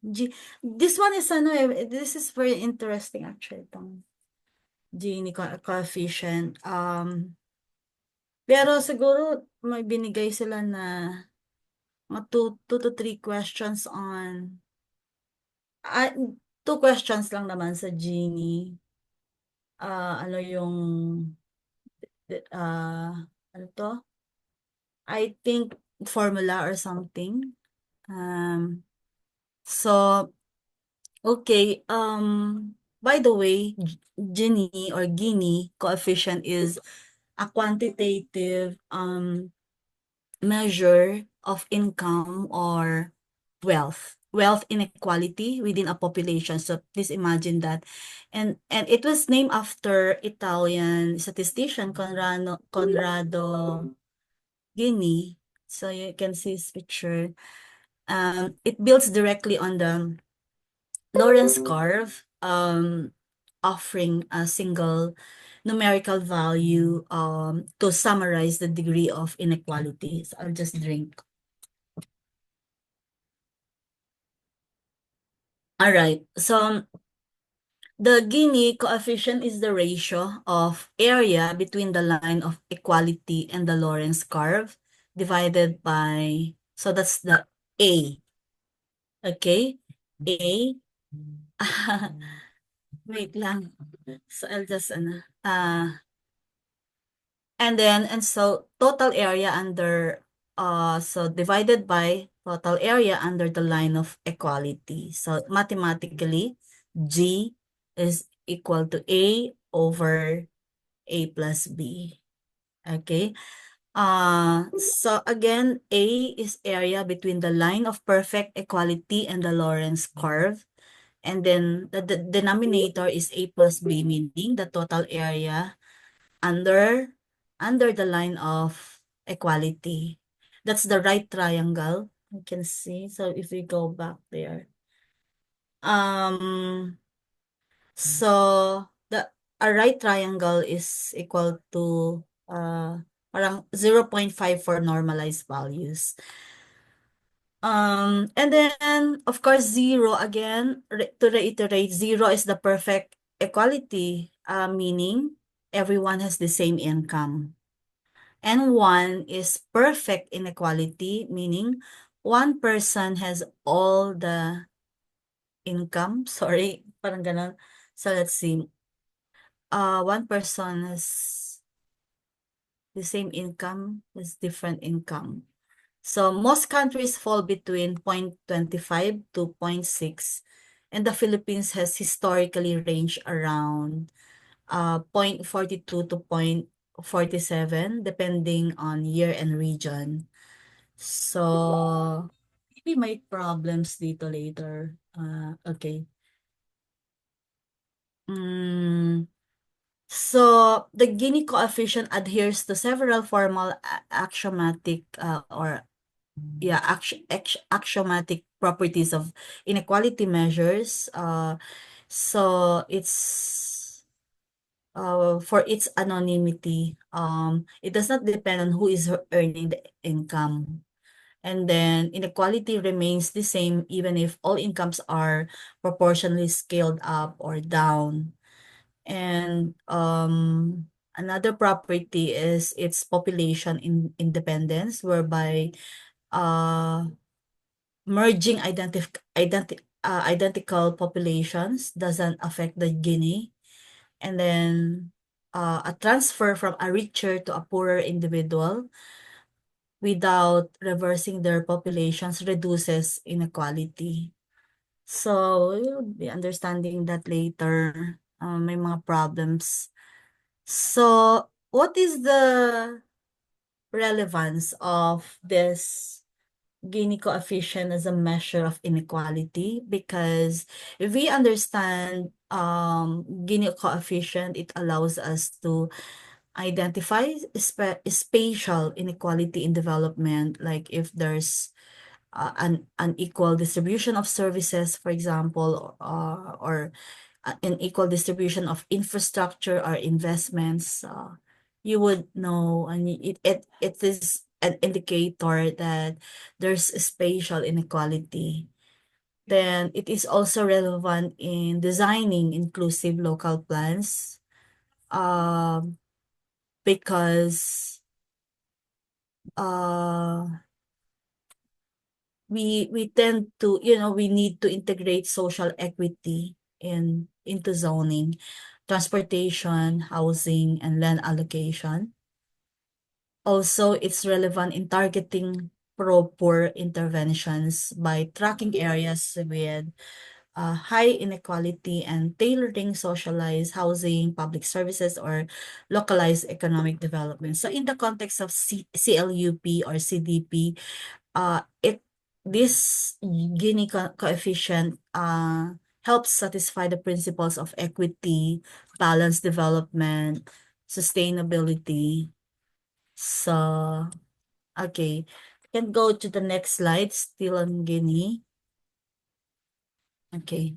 this one is ano this is very interesting actually itong Gini coefficient. Pero siguro may binigay sila na mga 2 to 3 questions on 2 questions lang naman sa Gini. Ano yung ano to? I think formula or something. So okay, by the way, Gini or Gini coefficient is a quantitative measure of income or wealth inequality within a population. So please imagine that. And it was named after Italian statistician Conrado Gini. So you can see his picture. It builds directly on the Lorenz curve, offering a single numerical value to summarize the degree of inequality. So I'll just drink. All right. So the Gini coefficient is the ratio of area between the line of equality and the Lorenz curve divided by, so that's the A. Okay? A. Wait lang. So I'll just, and so total area under, so divided by total area under the line of equality. So mathematically, G is equal to A over A plus B. Okay. So again, A is area between the line of perfect equality and the Lorenz curve. And then the denominator is A plus B, meaning the total area under the line of equality. That's the right triangle. You can see. So if we go back there. So a right triangle is equal to parang 0.5 for normalized values. And then of course 0 again, to reiterate, 0 is the perfect equality, meaning everyone has the same income. And 1 is perfect inequality, meaning one person has all the income. Sorry, parang ganun. So let's see. One person has the same income, has different income. So most countries fall between 0.25 to 0.6, and the Philippines has historically ranged around 0.42 to 0.47 depending on year and region. So maybe may problems dito later. Okay. So the Gini coefficient adheres to several formal axiomatic axiomatic properties of inequality measures. So it's for its anonymity. It does not depend on who is earning the income. And then inequality remains the same even if all incomes are proportionally scaled up or down. And another property is its population independence, whereby merging identical populations doesn't affect the Gini. And then a transfer from a richer to a poorer individual without reversing their populations reduces inequality. So we'll be understanding that later. May mga problems. So what is the relevance of this Gini coefficient as a measure of inequality? Because if we understand Gini coefficient, it allows us to identify spatial inequality in development, like if there's an unequal distribution of services, for example, or an equal distribution of infrastructure or investments, you would know, and it is an indicator that there's spatial inequality. Then it is also relevant in designing inclusive local plans, because we tend to, we need to integrate social equity into zoning, transportation, housing, and land allocation. Also, it's relevant in targeting pro-poor interventions by tracking areas with high inequality and tailoring socialized housing, public services, or localized economic development. So in the context of CLUP or CDP, this Gini coefficient helps satisfy the principles of equity, balanced development, sustainability. So, okay, can go to the next slide, still on Gini. Okay.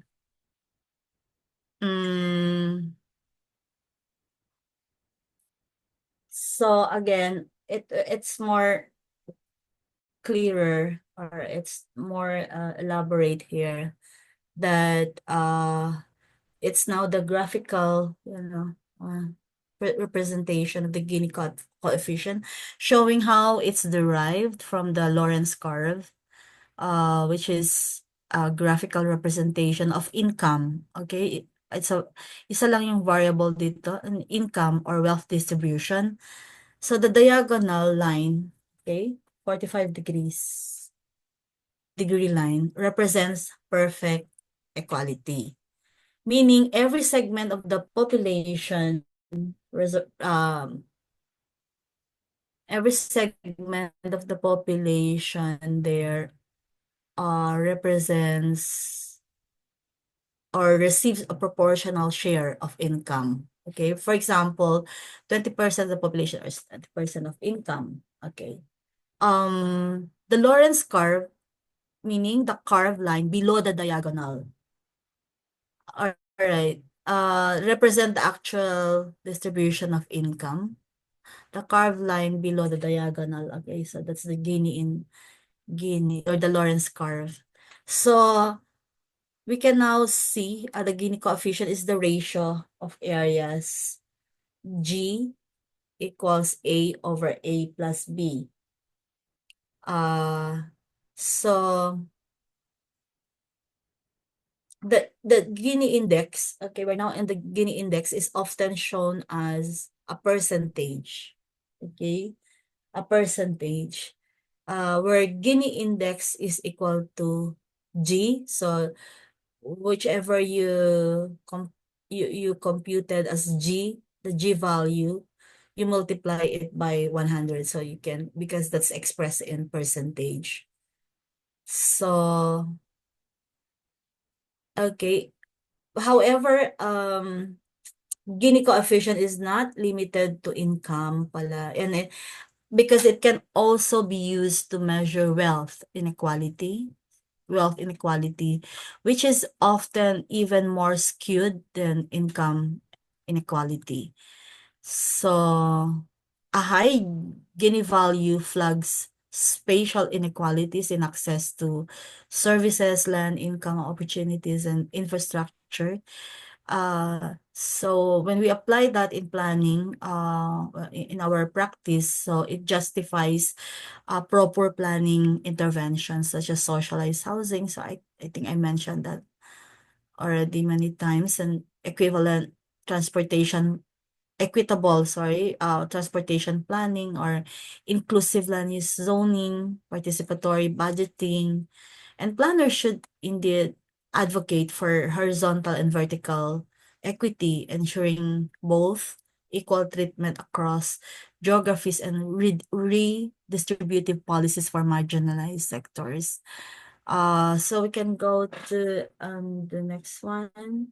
So again, it's more clearer, or it's more elaborate here, that it's now the graphical, representation of the Gini coefficient, showing how it's derived from the Lorentz curve, which is a graphical representation of income. Okay, isa lang yung variable dito, an income or wealth distribution. So the diagonal line, okay, 45 degree line represents perfect equality, meaning every segment of the population there represents or receives a proportional share of income. Okay, for example, 20% of the population is 20% of income. Okay. The Lorentz curve, meaning the curved line below the diagonal. All right. Represent the actual distribution of income. The curved line below the diagonal. Okay, so that's the Gini or the Lorentz curve. So we can now see the Gini coefficient is the ratio of areas. G equals A over A plus B. So the Gini index, okay, right now, and the Gini index is often shown as a percentage. Okay, a percentage. Where Gini index is equal to G. So whichever you computed as G, the G value, you multiply it by 100. So you can, because that's expressed in percentage. So, okay. However, Gini coefficient is not limited to income pala. And because it can also be used to measure wealth inequality, which is often even more skewed than income inequality. So a high Gini value flags spatial inequalities in access to services, land, income opportunities, and infrastructure. So when we apply that in planning, in our practice, so it justifies proper planning interventions such as socialized housing. So I think I mentioned that already many times, and equivalent transportation equitable, transportation planning or inclusive land use zoning, participatory budgeting, and planners should indeed advocate for horizontal and vertical equity, ensuring both equal treatment across geographies and redistributive policies for marginalized sectors. So we can go to the next one.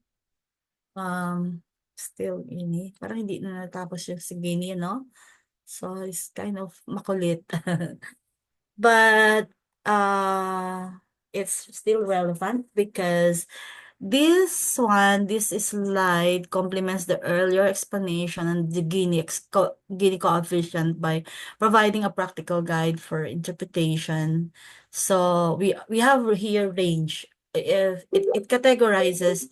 Still ini, parang hindi na natapos yung si Guinea, no? So it's kind of makulit. But it's still relevant because this slide complements the earlier explanation on the Gini coefficient by providing a practical guide for interpretation. So we have here range. If it categorizes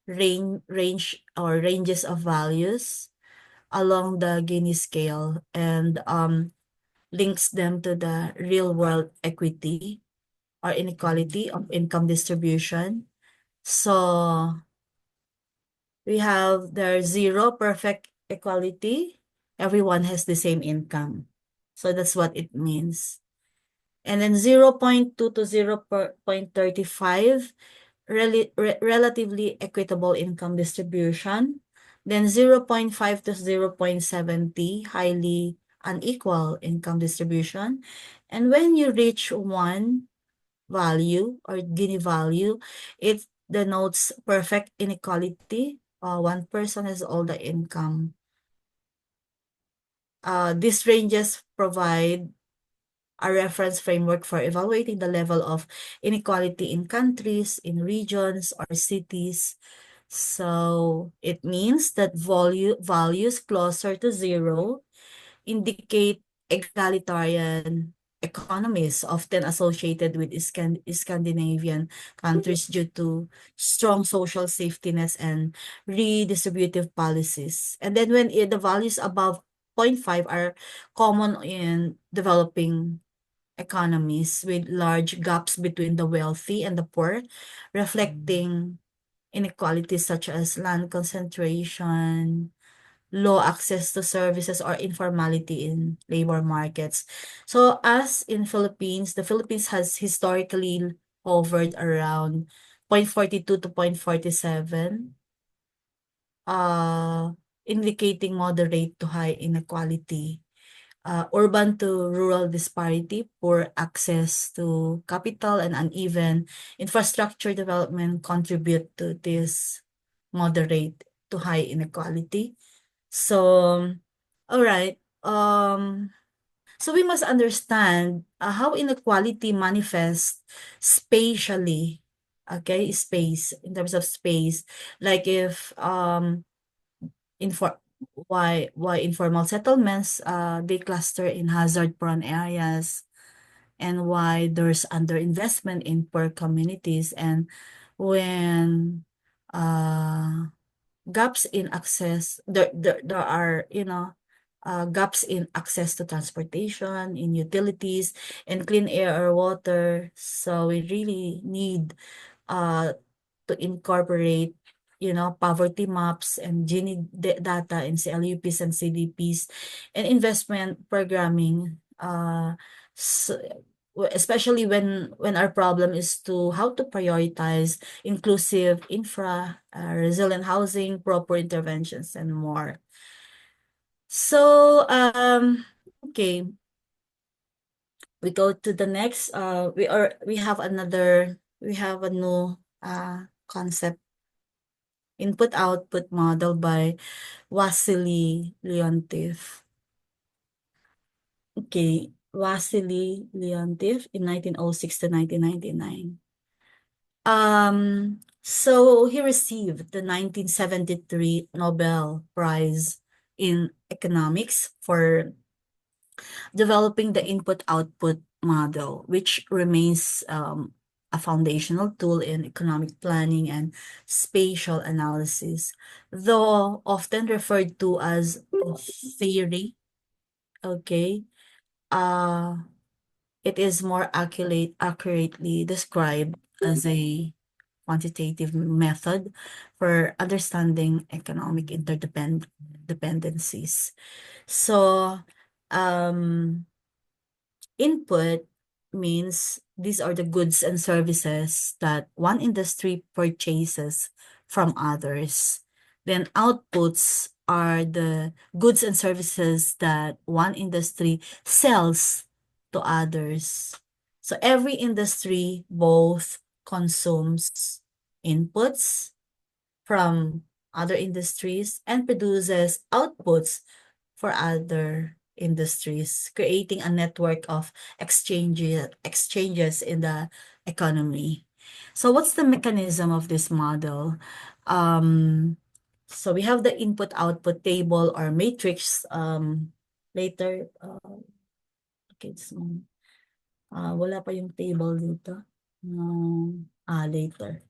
ranges of values along the Gini scale and links them to the real world equity or inequality of income distribution. So we have there zero perfect equality. Everyone has the same income. So that's what it means. And then 0.2 to 0.35 relatively equitable income distribution. Then 0.5 to 0.70 highly unequal income distribution. And when you reach one value or Gini value, it denotes perfect inequality. One person has all the income. These ranges provide a reference framework for evaluating the level of inequality in countries, in regions, or cities. So it means that values closer to zero indicate egalitarian economies often associated with Scandinavian countries due to strong social safety nets and redistributive policies. And then when the values above 0.5 are common in developing economies with large gaps between the wealthy and the poor, reflecting inequalities such as land concentration, low access to services, or informality in labor markets. So as in Philippines, the Philippines has historically hovered around 0.42 to 0.47, indicating moderate to high inequality. Urban to rural disparity, poor access to capital, and uneven infrastructure development contribute to this moderate to high inequality. So, all right. So we must understand how inequality manifests spatially. Okay, space in terms of space. Like if infor why informal settlements they cluster in hazard-prone areas, and why there's underinvestment in poor communities, and when gaps in access there are gaps in access to transportation, in utilities, and clean air or water. So we really need to incorporate poverty maps and Gini data in CLUPs and CDPs and investment programming, so, especially when our problem is to how to prioritize inclusive infra, resilient housing, proper interventions, and more. So okay, we go to the next. We have a new concept, input-output model by Wassily Leontief. Okay, Wassily Leontief in 1906 to 1999. So he received the 1973 Nobel Prize in Economics for developing the input-output model, which remains a foundational tool in economic planning and spatial analysis, though often referred to as theory. Okay, it is more accurately described as a quantitative method for understanding economic interdependencies. So, input means these are the goods and services that one industry purchases from others. Then outputs are the goods and services that one industry sells to others. So every industry both consumes inputs from other industries and produces outputs for other industries, creating a network of exchanges in the economy. So what's the mechanism of this model? So we have the input-output table or matrix later. Okay, wala pa yung table dito. Later.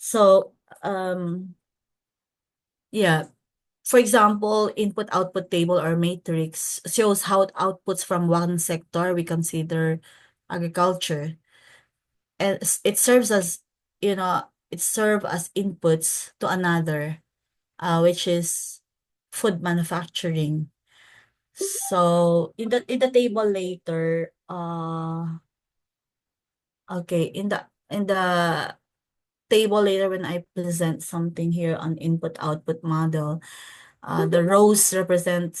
So, yeah. For example, input-output table or matrix shows how outputs from one sector, we consider agriculture, and it serves as, it serves as inputs to another, which is food manufacturing. So in the table later, okay, in the table later when I present something here on input-output model, the rows represent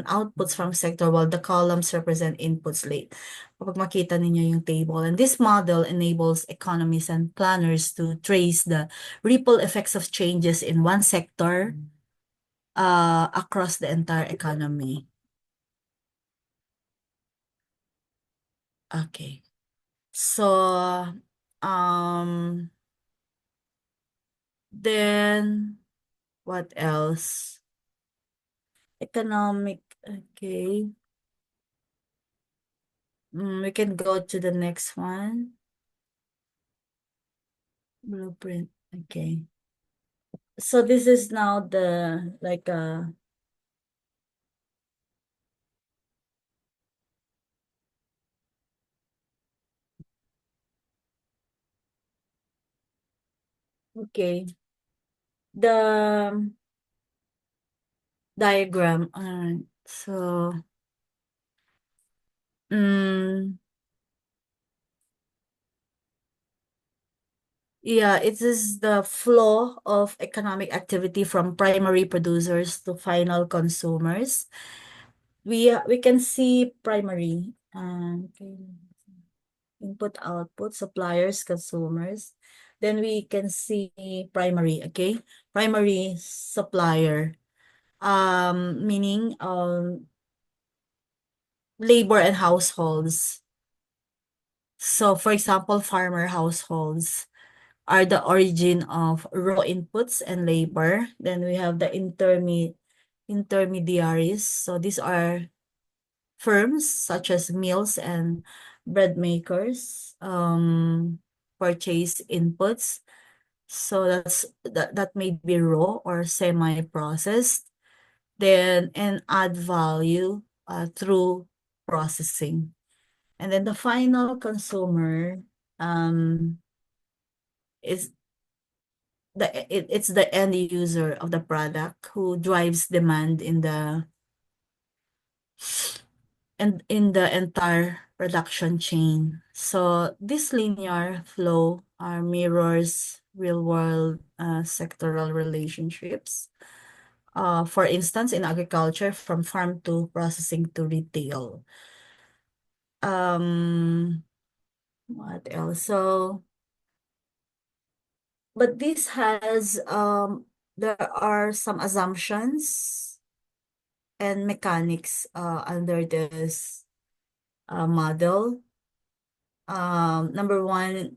outputs from sector while the columns represent inputs late. Kapag makita ninyo yung table. And this model enables economists and planners to trace the ripple effects of changes in one sector across the entire economy. Okay. So, then what else? Economic, okay. We can go to the next one. Blueprint, okay. So this is now the, like, okay. The diagram, so, yeah, it is the flow of economic activity from primary producers to final consumers. We can see primary, okay, input, output, suppliers, consumers. Then we can see primary, okay? Primary supplier, meaning labor and households. So for example, farmer households are the origin of raw inputs and labor. Then we have the intermediaries. So these are firms such as mills and bread makers, purchase inputs. So that may be raw or semi-processed, then and add value through processing. And then the final consumer is it's the end user of the product who drives demand in the entire production chain. So this linear flow mirrors real-world sectoral relationships. For instance, in agriculture, from farm to processing to retail. What else? So, but this has there are some assumptions and mechanics under this model. Number one,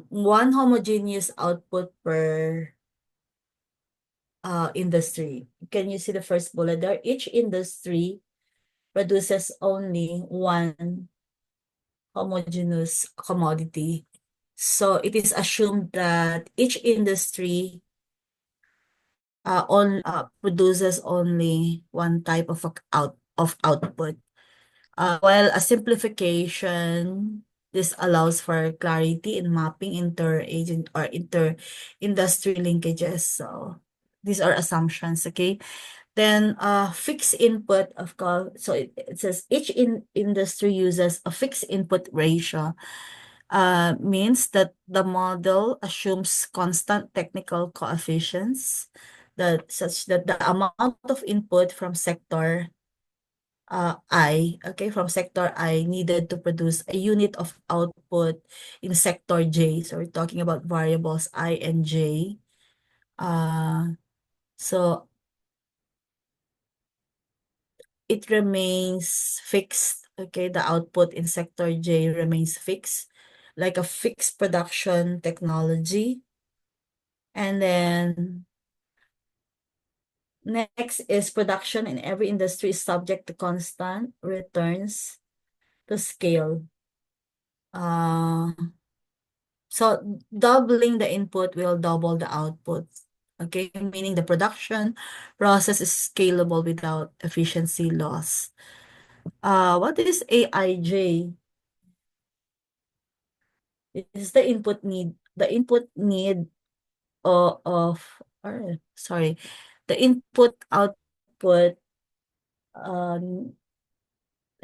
one homogeneous output per industry. Can you see the first bullet there? Each industry produces only one homogeneous commodity. So it is assumed that each industry produces only one type of output. While a simplification This allows for clarity in mapping inter-agent or inter-industry linkages. So these are assumptions, okay? Then fixed input, of course. So it says each industry uses a fixed input ratio. Means that the model assumes constant technical coefficients that such that the amount of input from sector from sector I needed to produce a unit of output in sector J. So we're talking about variables I and J. So it remains fixed, okay? The output in sector J remains fixed, like a fixed production technology. And then next is production in every industry is subject to constant returns to scale. So doubling the input will double the output. Okay, meaning the production process is scalable without efficiency loss. What is AIJ? Is the input need the input output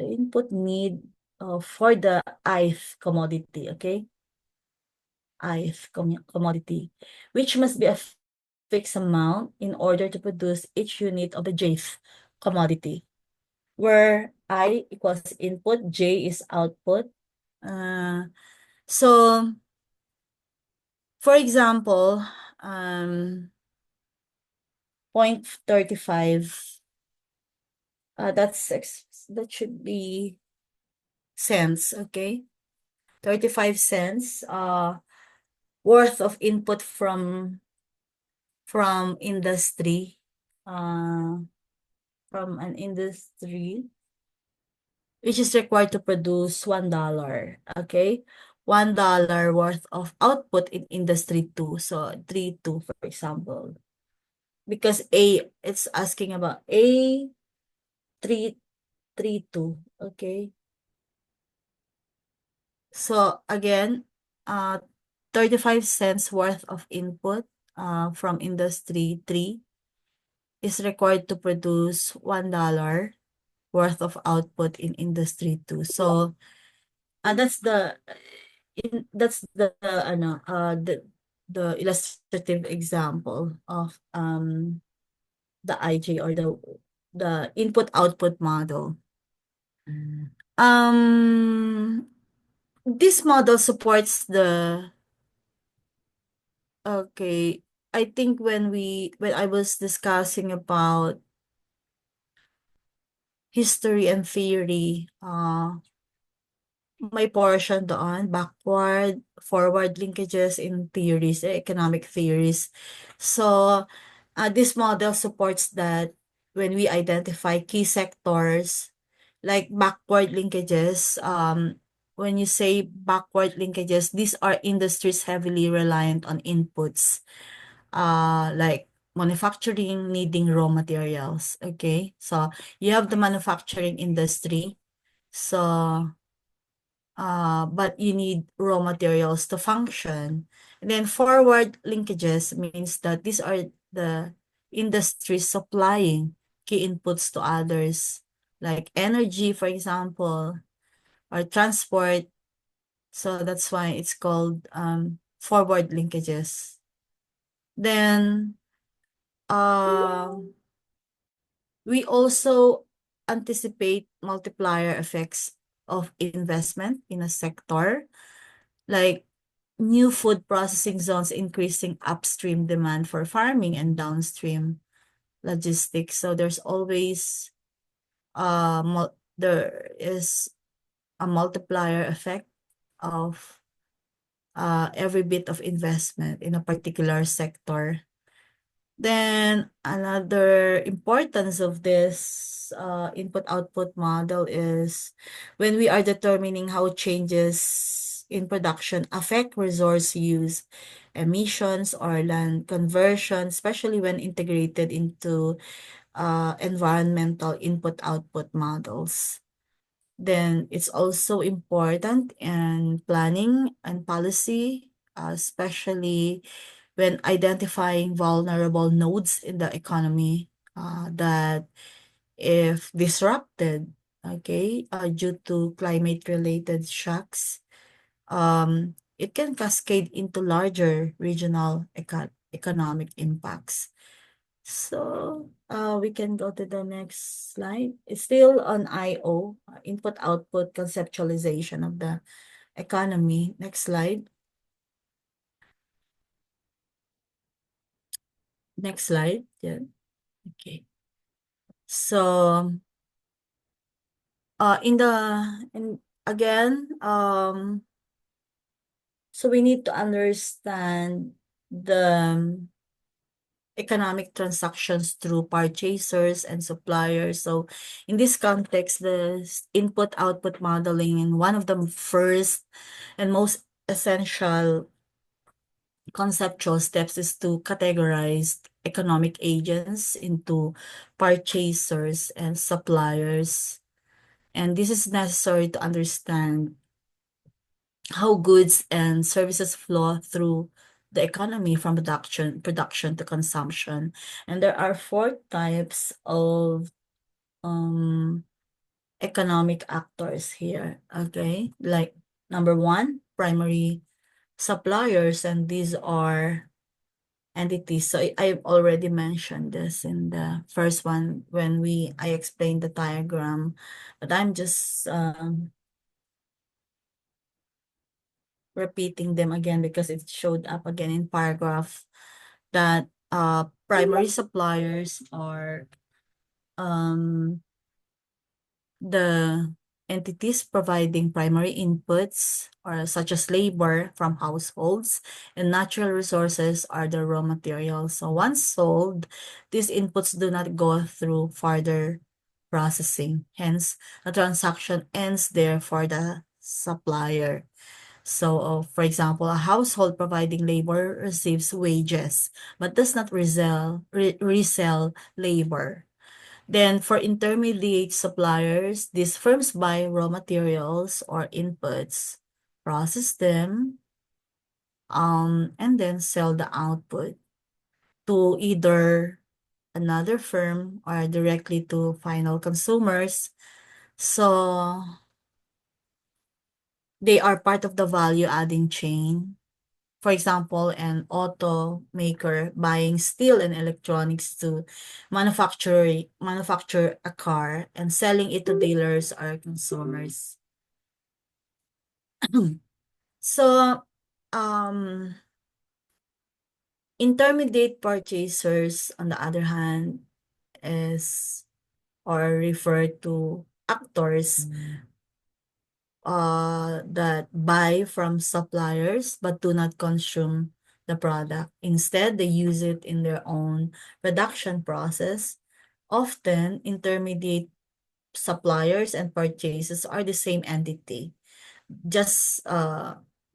the input need for the ith commodity, okay? Ith commodity, which must be a fixed amount in order to produce each unit of the jth commodity, where I equals input, J is output. So for example, 0.35, that should be cents, okay? 35 cents worth of input from industry, from an industry, which is required to produce $1, okay? $1 worth of output in industry 2, so 3.2 for example. Because it's asking about A 3.2, okay? So again, 35 cents worth of input from industry 3 is required to produce $1 worth of output in industry 2. So that's the illustrative example of the IJ or the input output model. This model supports okay, I think when I was discussing about history and theory, may portion doon, backward, forward linkages in theories, economic theories. So, this model supports that when we identify key sectors, like backward linkages, when you say backward linkages, these are industries heavily reliant on inputs, like manufacturing needing raw materials, okay? So, you have the manufacturing industry, so but you need raw materials to function. And then forward linkages means that these are the industries supplying key inputs to others, like energy, for example, or transport. So that's why it's called forward linkages. Then we also anticipate multiplier effects of investment in a sector, like new food processing zones increasing upstream demand for farming and downstream logistics. So there's always there is a multiplier effect of every bit of investment in a particular sector. Then another importance of this input-output model is when we are determining how changes in production affect resource use, emissions, or land conversion, especially when integrated into environmental input-output models. Then it's also important in planning and policy, especially when identifying vulnerable nodes in the economy that if disrupted, okay, due to climate-related shocks, it can cascade into larger regional economic impacts. So we can go to the next slide. It's still on IO, input-output conceptualization of the economy. Next slide. Next slide. Yeah. Okay. So again, so we need to understand the economic transactions through purchasers and suppliers. So in this context, the input-output modeling, and one of the first and most essential conceptual steps is to categorize economic agents into purchasers and suppliers. And this is necessary to understand how goods and services flow through the economy from production to consumption. And there are four types of economic actors here, okay? Like number one, primary suppliers, and these are entities. So I've already mentioned this in the first one when I explained the diagram, but I'm just repeating them again because it showed up again in paragraph that primary suppliers are the entities providing primary inputs or such as labor from households, and natural resources are the raw materials. So once sold, these inputs do not go through further processing. Hence, the transaction ends there for the supplier. So, for example, a household providing labor receives wages, but does not resell labor. Then for intermediate suppliers, these firms buy raw materials or inputs, process them, and then sell the output to either another firm or directly to final consumers. So they are part of the value adding chain. For example, an automaker buying steel and electronics to manufacture a car and selling it to dealers or consumers. So, intermediate purchasers, on the other hand, is or refer to actors that buy from suppliers but do not consume the product. Instead, they use it in their own production process. Often, intermediate suppliers and purchases are the same entity, just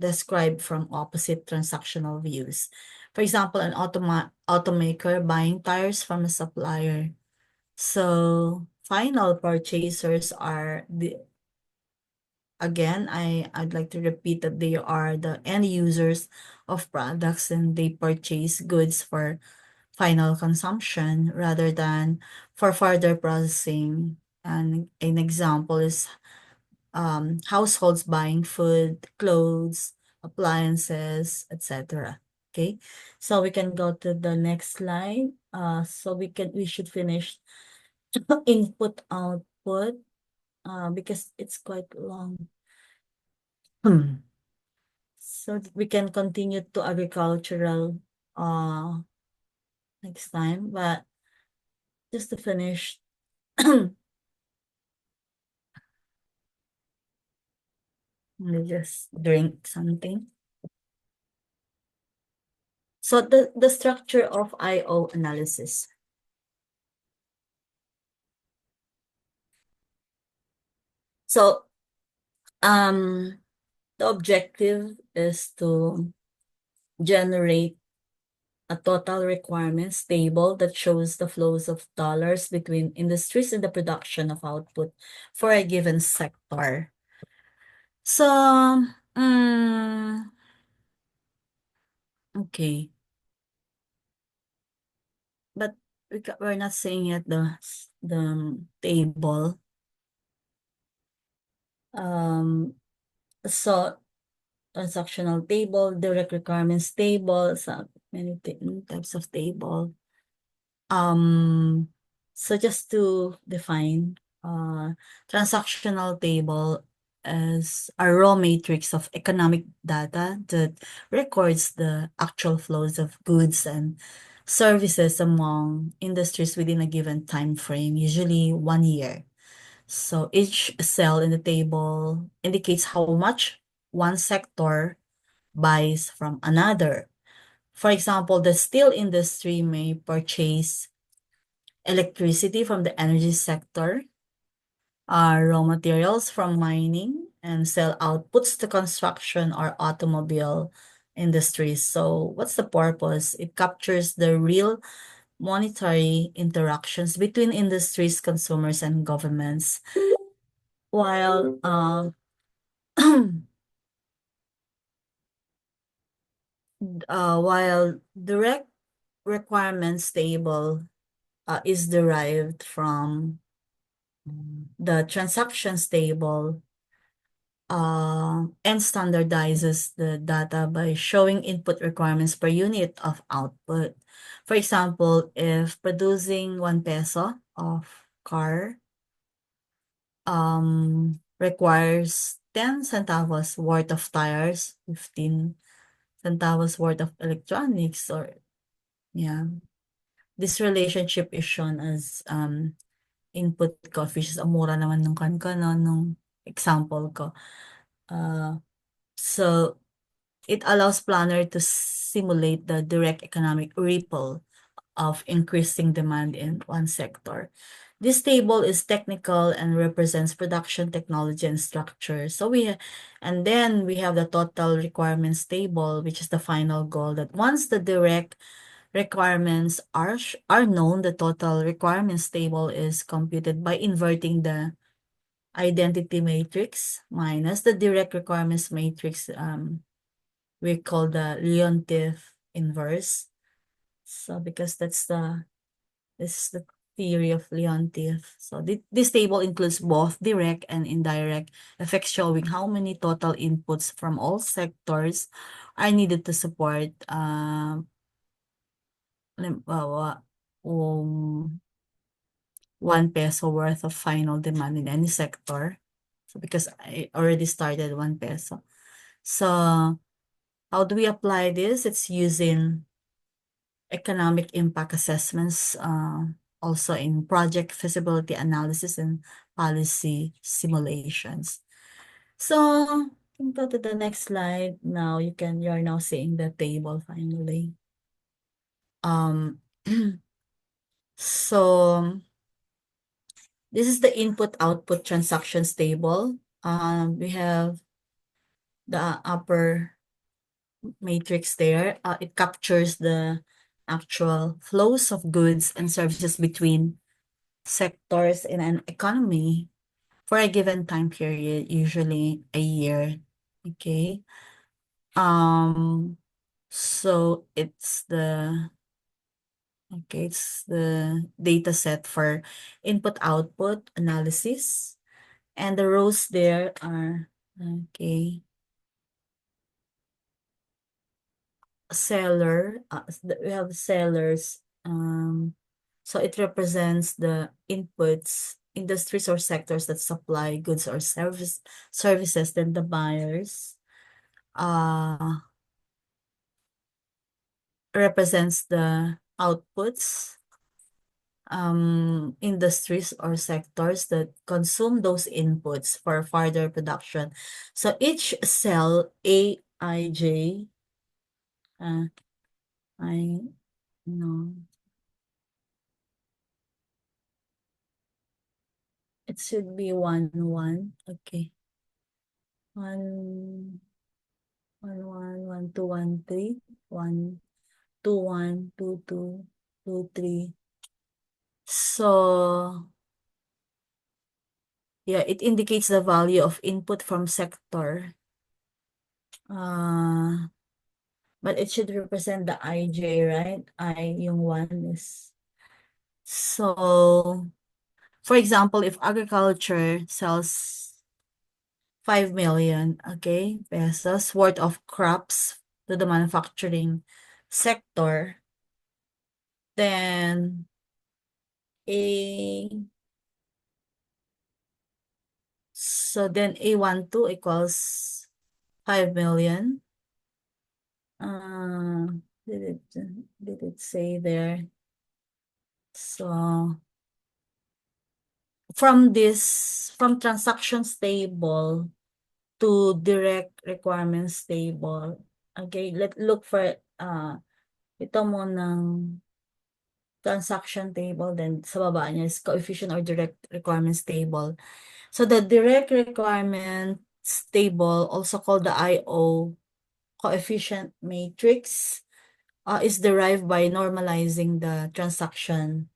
described from opposite transactional views. For example, an automaker buying tires from a supplier. So, final purchasers are again, I'd like to repeat that they are the end users of products and they purchase goods for final consumption rather than for further processing. And an example is households buying food, clothes, appliances, etc. Okay, so we can go to the next slide. So we should finish input output because it's quite long. So we can continue to agricultural next time, but just to finish, let me just drink something. So the structure of IO analysis. So the objective is to generate a total requirements table that shows the flows of dollars between industries and the production of output for a given sector. So, okay. But we're not saying yet the table. So transactional table, direct requirements table, so many types of table. So just to define, transactional table as a raw matrix of economic data that records the actual flows of goods and services among industries within a given time frame, usually 1 year. So each cell in the table indicates how much one sector buys from another. For example, the steel industry may purchase electricity from the energy sector, raw materials from mining, and sell outputs to construction or automobile industries. So what's the purpose? It captures the real monetary interactions between industries, consumers, and governments, while while direct requirements table is derived from the transactions table and standardizes the data by showing input requirements per unit of output. For example, if producing 1 peso of car requires 10 centavos worth of tires, 15 centavos worth of electronics, or yeah, this relationship is shown as input cost, which is ang mura naman nung nung example ko. So it allows planner to simulate the direct economic ripple of increasing demand in one sector. This table is technical and represents production technology and structure. And then we have the total requirements table, which is the final goal, that once the direct requirements are known, the total requirements table is computed by inverting the identity matrix minus the direct requirements matrix, we call the Leontief inverse. So because this is the theory of Leontief. So this table includes both direct and indirect effects, showing how many total inputs from all sectors are needed to support halimbawa, 1 peso worth of final demand in any sector. So because I already started 1 peso. So how do we apply this? It's using economic impact assessments, also in project feasibility analysis and policy simulations. So you can go to the next slide. Now you're now seeing the table finally. So this is the input-output transactions table. We have the upper matrix there. It captures the actual flows of goods and services between sectors in an economy for a given time period, usually a year. Okay. So it's the data set for input-output analysis. And the rows there are, seller, we have sellers. So it represents the inputs, industries or sectors that supply goods or services. Then the buyers represents the outputs, industries or sectors that consume those inputs for further production. So each cell AIJ, it should be 1, okay. 1, 1, 1, 1, 2, 1, 3, 1, 21, 22, 23. So, yeah, it indicates the value of input from sector. But it should represent the IJ, right? Yung 1 is. So, for example, if agriculture sells 5 million, okay, pesos worth of crops to the manufacturing sector, then A, so then A12 equals 5 million. Did it say there? So, from transactions table to direct requirements table, okay, let's look for, ito mo ng transaction table, then sa baba niya is coefficient or direct requirements table. So the direct requirements table, also called the IO coefficient matrix, is derived by normalizing the transaction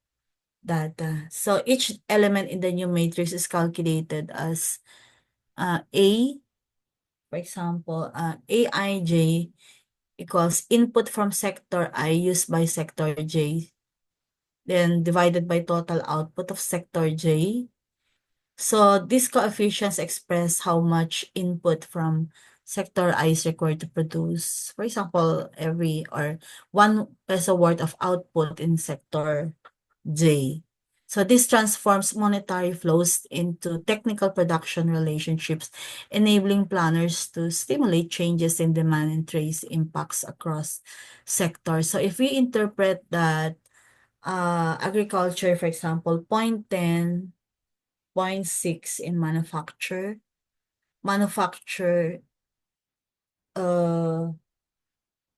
data. So each element in the new matrix is calculated as A, for example, AIJ equals input from sector I used by sector J, then divided by total output of sector J. So these coefficients express how much input from sector I is required to produce. For example, every or 1 peso worth of output in sector J. So this transforms monetary flows into technical production relationships, enabling planners to stimulate changes in demand and trace impacts across sectors. So if we interpret that agriculture, for example, 0.10, 0.6 in manufacture,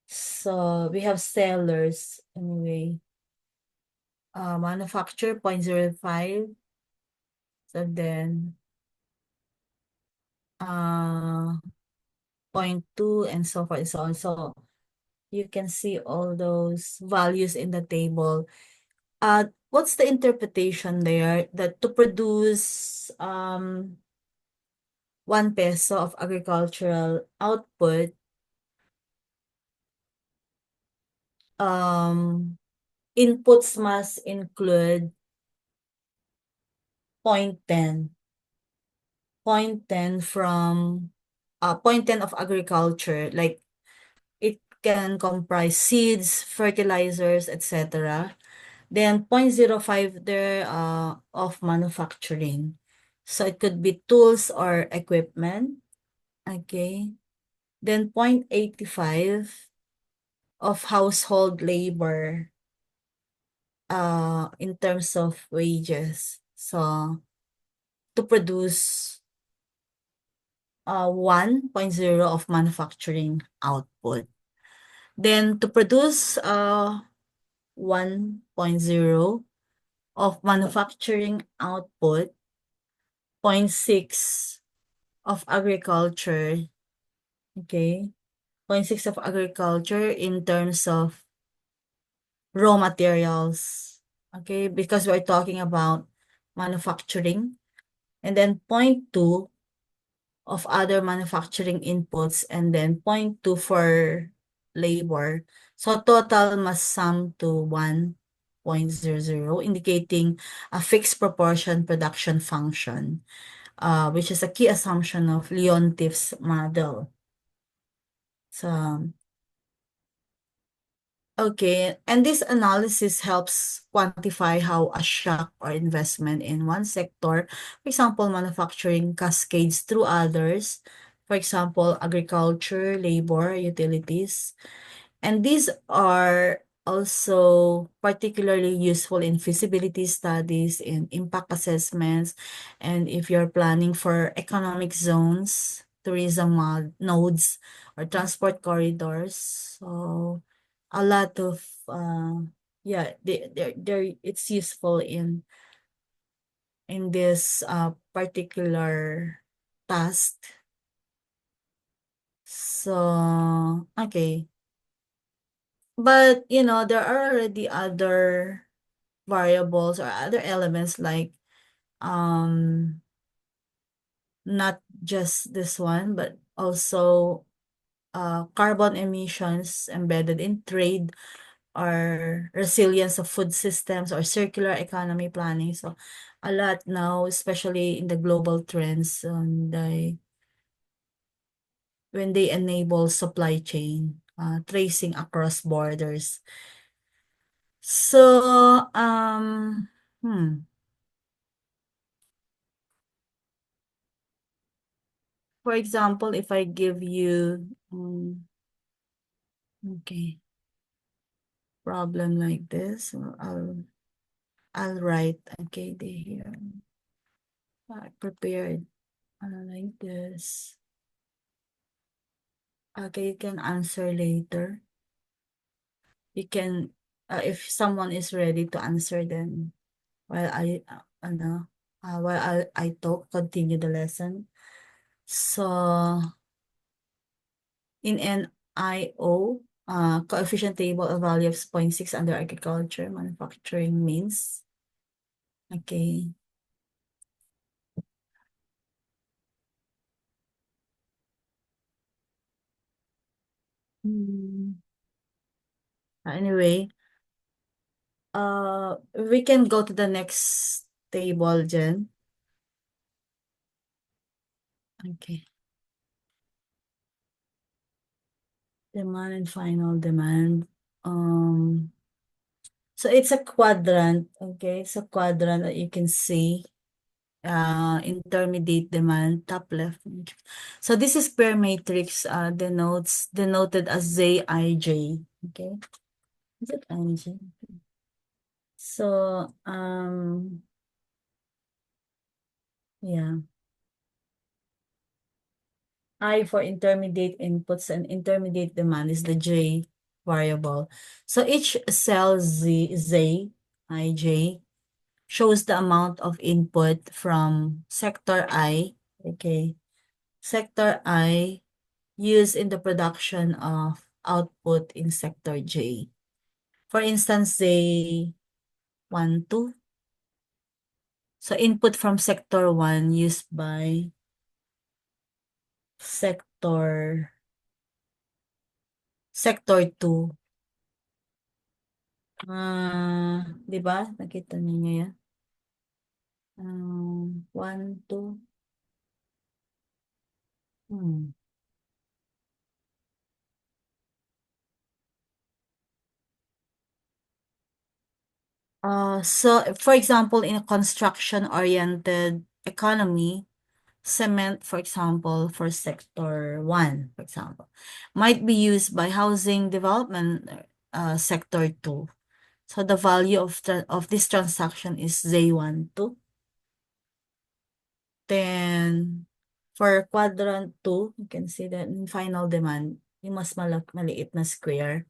so we have sellers anyway. Manufacture 0.05, so then 0.2 and so forth and so on. So you can see all those values in the table. What's the interpretation there? That to produce 1 peso of agricultural output, inputs must include 0.10. 0.10 from 0.10 of agriculture, like it can comprise seeds, fertilizers, etc. Then 0.05 there of manufacturing. So it could be tools or equipment. Okay. Then 0.85 of household labor in terms of wages. So to produce 1.0 of manufacturing output. Then to produce 1.0 of manufacturing output, 0.6 of agriculture, okay? 0.6 of agriculture in terms of raw materials, okay? Because we're talking about manufacturing. And then 0.2 of other manufacturing inputs, and then 0.2 for labor. So total must sum to 1.00, indicating a fixed proportion production function, which is a key assumption of Leontief's model. So, okay, and this analysis helps quantify how a shock or investment in one sector, for example, manufacturing, cascades through others, for example, agriculture, labor, utilities. And these are also particularly useful in feasibility studies, in impact assessments, and if you're planning for economic zones, tourism nodes, or transport corridors. So a lot of yeah, it's useful in this particular task. So okay, But, there are already other variables or other elements like, not just this one, but also carbon emissions embedded in trade or resilience of food systems or circular economy planning. So a lot now, especially in the global trends, when they enable supply chain tracing across borders. So, for example, if I give you, okay, problem like this, I'll write, okay, here. I prepared like this. Okay, you can answer later. You can, if someone is ready to answer, then while I talk, continue the lesson. So, in NIO, coefficient table, a value of 0.6 under agriculture, manufacturing means. Okay. Anyway, we can go to the next table, Jen. Okay. Demand and final demand. So it's a quadrant, okay? It's a quadrant that you can see. Intermediate demand, top left. So this is per matrix denoted as ZIJ. Okay. Is it IJ? So yeah. I for intermediate inputs and intermediate demand is the J variable. So each cell IJ shows the amount of input from sector I, okay, sector I used in the production of output in sector J. For instance, say 1, 2. So input from sector 1 used by sector 2. Di ba? Nakita niyo yan? 1, 2. So for example, in a construction-oriented economy, cement, for example, for sector 1, for example, might be used by housing development sector 2. So the value of this transaction is Z12. Then for quadrant 2, you can see that in final demand, yung mas maliit na square.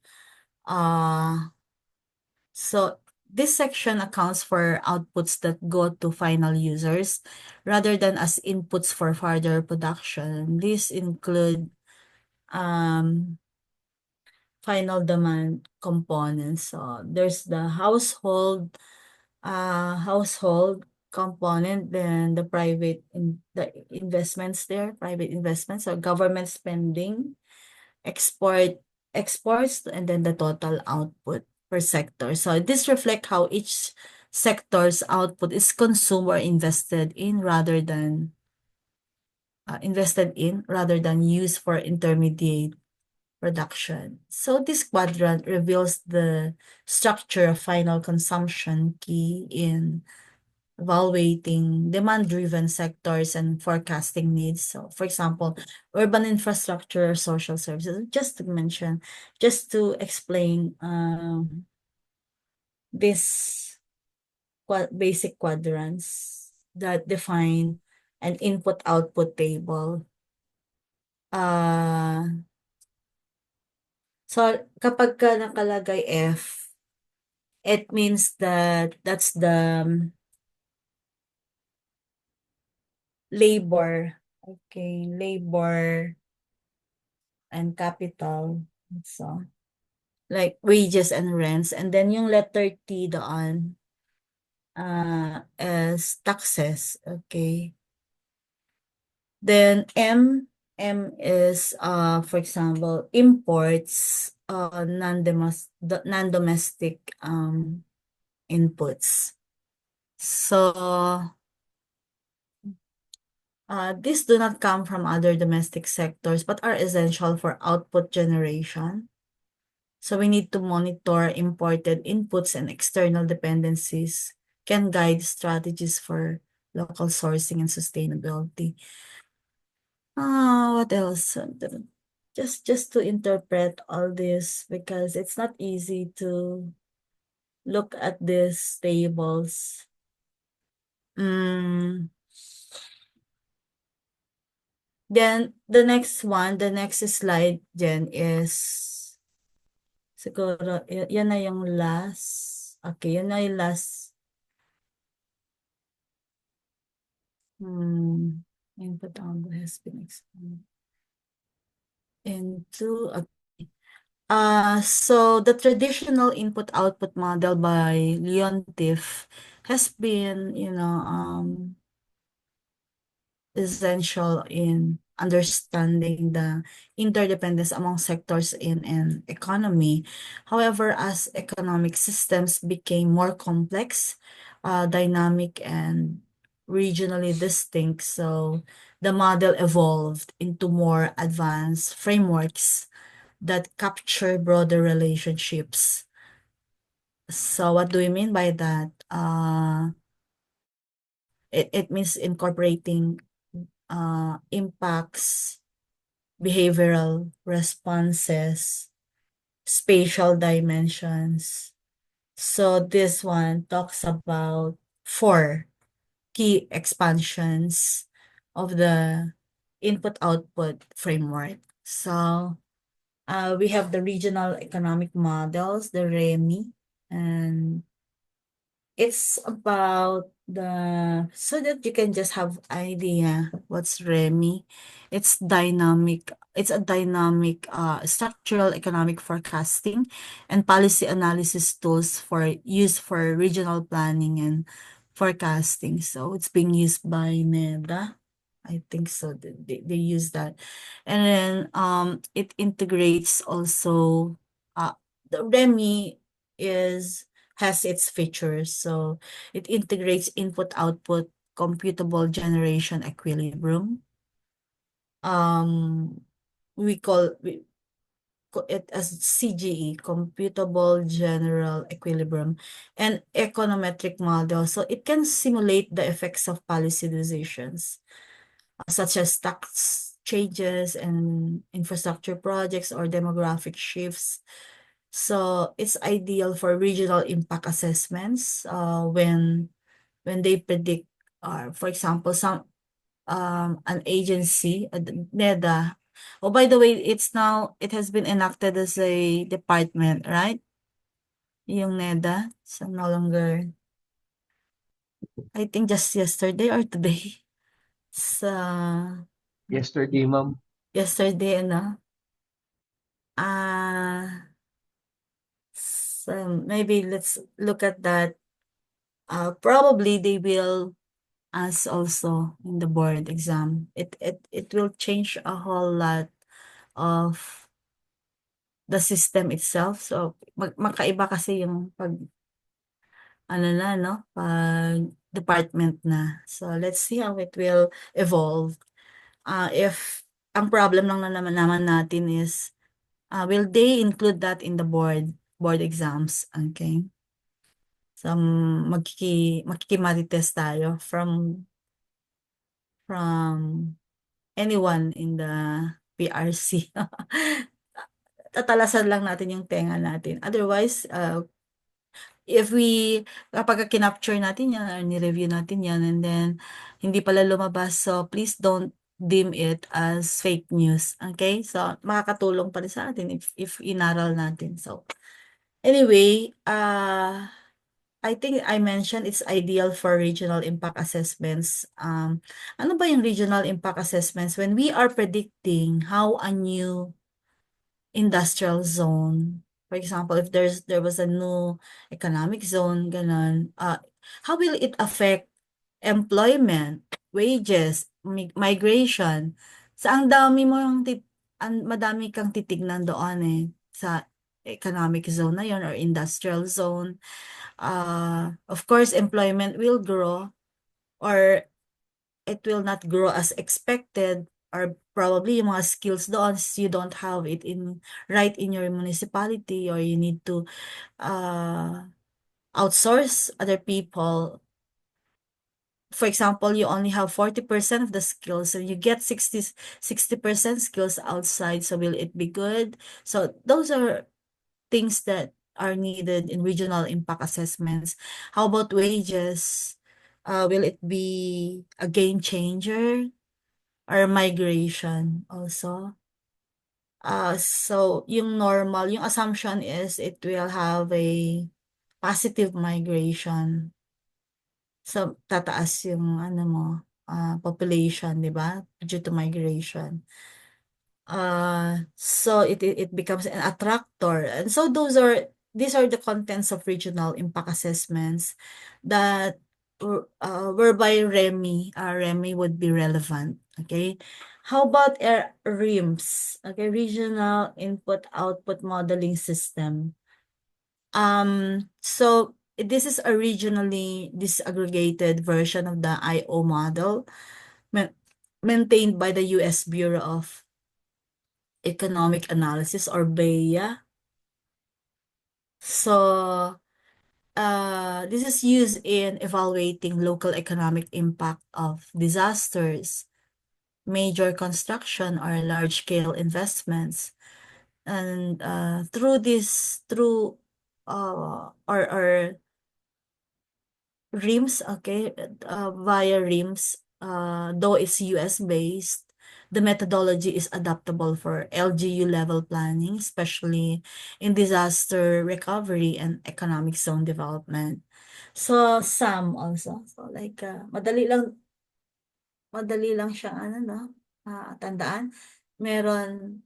So this section accounts for outputs that go to final users rather than as inputs for further production. These include final demand components. So there's the household component, then the the investments there, private investments, so government spending, exports, and then the total output per sector. So this reflect how each sector's output is consumed or invested in rather than used for intermediate production. So this quadrant reveals the structure of final consumption key in evaluating demand-driven sectors and forecasting needs. So, for example, urban infrastructure, social services, just to explain this basic quadrants that define an input-output table. So, kapag ka nakalagay F, it means that that's the labor. Okay, labor and capital. So, like wages and rents. And then yung letter T doon is taxes. Okay. Then M is for example imports, non-domestic inputs. So these do not come from other domestic sectors but are essential for output generation. So we need to monitor imported inputs, and external dependencies can guide strategies for local sourcing and sustainability. What else? Just to interpret all this, because it's not easy to look at these tables. Then the next slide then is siguro yan na yung last. Okay, yan na yung last. Input output has been expanded into so the traditional input-output model by Leon Tiff has been, essential in understanding the interdependence among sectors in an economy. However, as economic systems became more complex, dynamic, and regionally distinct, so the model evolved into more advanced frameworks that capture broader relationships. So what do we mean by that? It means incorporating impacts, behavioral responses, spatial dimensions. So this one talks about 4 key expansions of the input-output framework. So we have the regional economic models, the REMI, and it's about so that you can just have idea what's REMI. It's a dynamic structural economic forecasting and policy analysis tools for use for regional planning and forecasting. So it's being used by NEDA. I think so. They use that. And then it integrates also the REMI has its features. So it integrates input-output computable generation equilibrium. We call it as CGE, computable general equilibrium, and econometric model. So it can simulate the effects of policy decisions, such as tax changes and infrastructure projects or demographic shifts. So it's ideal for regional impact assessments when they predict, for example, an agency, NEDA. Oh, by the way, it has been enacted as a department, right? Yung NEDA. So no longer, I think just yesterday or today. So Yesterday, ma'am. yesterday, so maybe let's look at that. Probably they will ask also in the board exam. It will change a whole lot of the system itself. So magkaiba kasi yung pag department na. So let's see how it will evolve. If ang problem lang na naman natin is will they include that in the board exams? Okay. So makikimarites tayo from anyone in the PRC. Tatalasan lang natin yung tenga natin. Otherwise, kapag kinapture natin yan or ni-review natin yan and then hindi pala lumabas, so please don't deem it as fake news. Okay? So, makakatulong pa rin sa atin if inaral natin. So, anyway, I think I mentioned it's ideal for regional impact assessments. Ano ba yung regional impact assessments? When we are predicting how a new industrial zone For example, if there was a new economic zone, ganon, how will it affect employment, wages, migration? Sa ang dami mo yung madami kang titignan doon eh sa economic zone na yon or industrial zone. Of course, employment will grow or it will not grow as expected, or probably yung mga skills doon you don't have it right in your municipality, or you need to outsource other people. For example, you only have 40% of the skills and you get 60% skills outside. So will it be good? So those are things that are needed in regional impact assessments. How about wages? Will it be a game changer? Or migration also? So yung assumption is it will have a positive migration. So tataas yung population, di ba? Due to migration. So it becomes an attractor. And so these are the contents of regional impact assessments that whereby REMI would be relevant. Okay. How about RIMS? Okay, Regional Input Output Modeling System. So this is a regionally disaggregated version of the IO model maintained by the US Bureau of Economic Analysis, or BEA. So this is used in evaluating local economic impact of disasters, major construction, or large-scale investments. And through RIMS, okay, via RIMS, though it's US-based, the methodology is adaptable for LGU level planning, especially in disaster recovery and economic zone development. So SAM also, so like madali lang siyang tandaan. Meron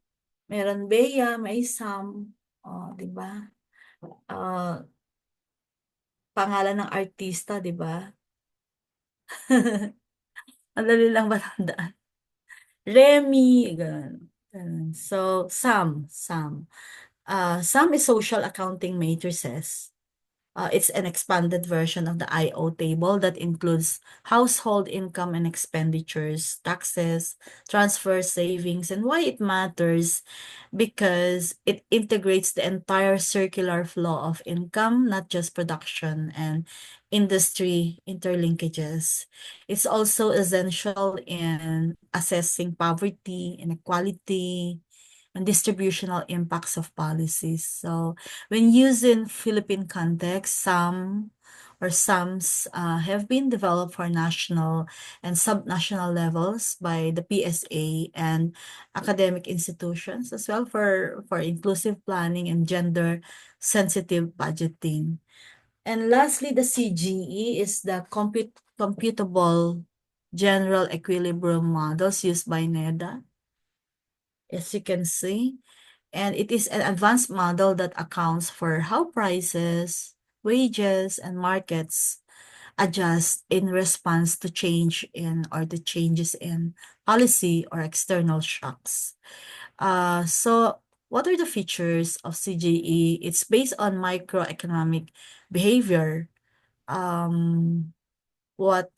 BEA, may SAM, di ba? Pangalan ng artista, di ba? Madali lang matandaan. Remy, ganun. So, SAM. SAM is social accounting matrices. It's an expanded version of the IO table that includes household income and expenditures, taxes, transfers, savings. And why it matters? Because it integrates the entire circular flow of income, not just production and industry interlinkages. It's also essential in assessing poverty, inequality, and distributional impacts of policies. So when used in Philippine context, SAMs have been developed for national and subnational levels by the PSA and academic institutions as well for inclusive planning and gender-sensitive budgeting. And lastly, the CGE is the computable general equilibrium models used by NEDA, as you can see. And it is an advanced model that accounts for how prices, wages, and markets adjust in response to changes in policy or external shocks. So what are the features of CGE? It's based on microeconomic behavior. What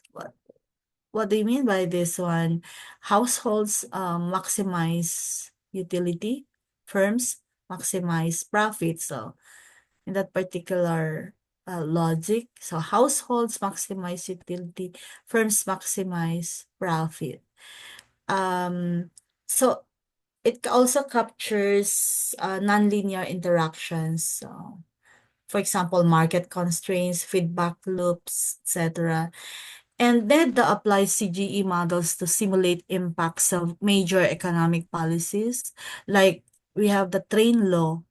do you mean by this one? Households maximize utility, firms maximize profit. So in that particular logic, so households maximize utility, firms maximize profit. So it also captures nonlinear interactions. So, for example, market constraints, feedback loops, etc. And NEDA applies CGE models to simulate impacts of major economic policies. Like we have the train law,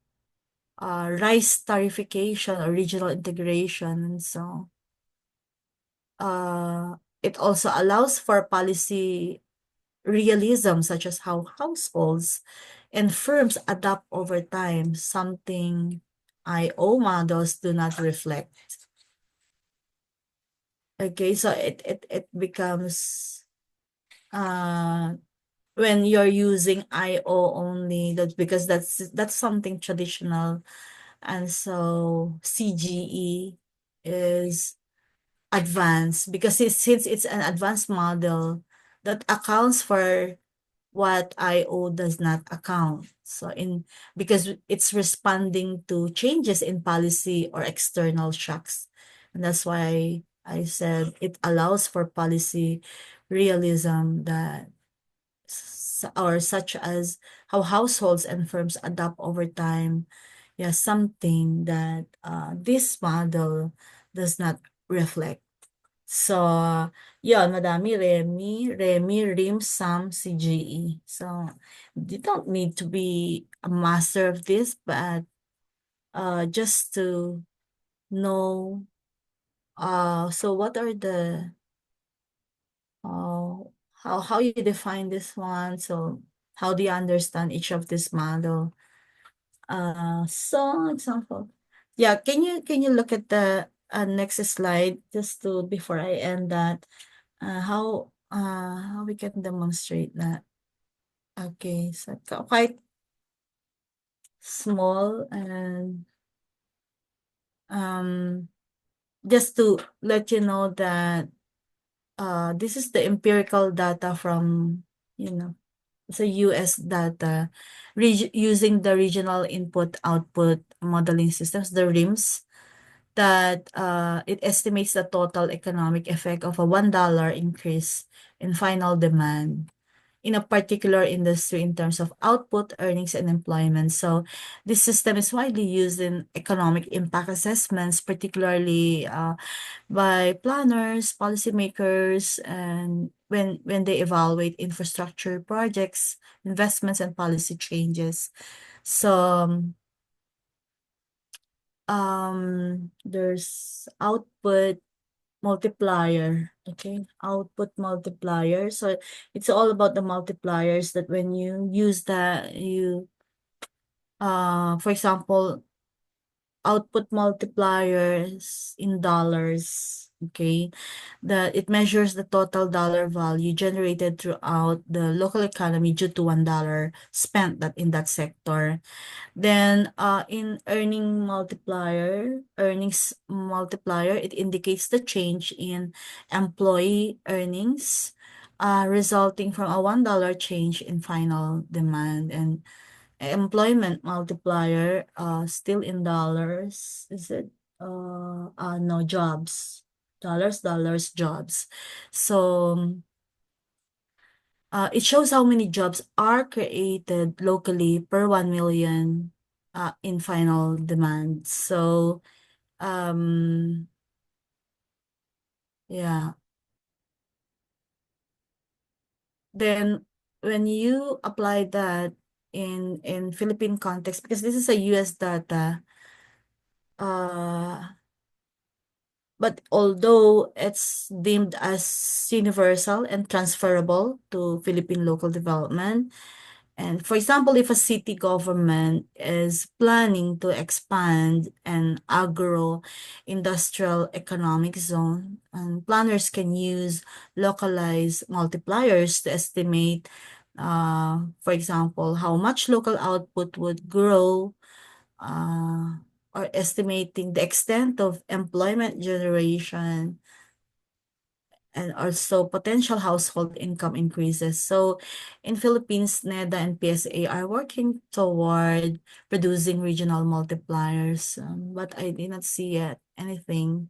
rice tariffication or regional integration. And so it also allows for policy realism, such as how households and firms adapt over time, something IO models do not reflect. Okay, so it becomes when you're using IO only, that's because that's something traditional, and so CGE is advanced because since it's an advanced model that accounts for what IO does not account. So because it's responding to changes in policy or external shocks. And that's why I said it allows for policy realism that or such as how households and firms adapt over time. Yeah, something that this model does not reflect. So, yun, madami, Remi, Rim, Sam, CGE. So, you don't need to be a master of this, but just to know, so what are the, how you define this one? So, how do you understand each of this model? So, example. Yeah, can you look at the next slide just to, before I end that? How we can demonstrate that. Okay, so quite small, and just to let you know that this is the empirical data from, it's a US data using the regional input output modeling systems, the RIMS, that it estimates the total economic effect of a $1 increase in final demand in a particular industry in terms of output, earnings, and employment. So this system is widely used in economic impact assessments, particularly by planners, policymakers, and when they evaluate infrastructure projects, investments, and policy changes. So there's output multiplier. Okay, output multiplier. So it's all about the multipliers that when you use that, for example, output multipliers in dollars. Okay, that it measures the total dollar value generated throughout the local economy due to $1 spent in that sector. Then in earnings multiplier, it indicates the change in employee earnings resulting from a $1 change in final demand. And employment multiplier, still in dollars, is it? No, jobs. Dollars, jobs. So it shows how many jobs are created locally per 1 million in final demand. So, yeah. Then when you apply that in Philippine context, because this is a US data, but although it's deemed as universal and transferable to Philippine local development, and for example, if a city government is planning to expand an agro-industrial economic zone, and planners can use localized multipliers to estimate, for example, how much local output would grow, or estimating the extent of employment generation, and also potential household income increases. So in Philippines, NEDA and PSA are working toward producing regional multipliers, but I did not see yet anything.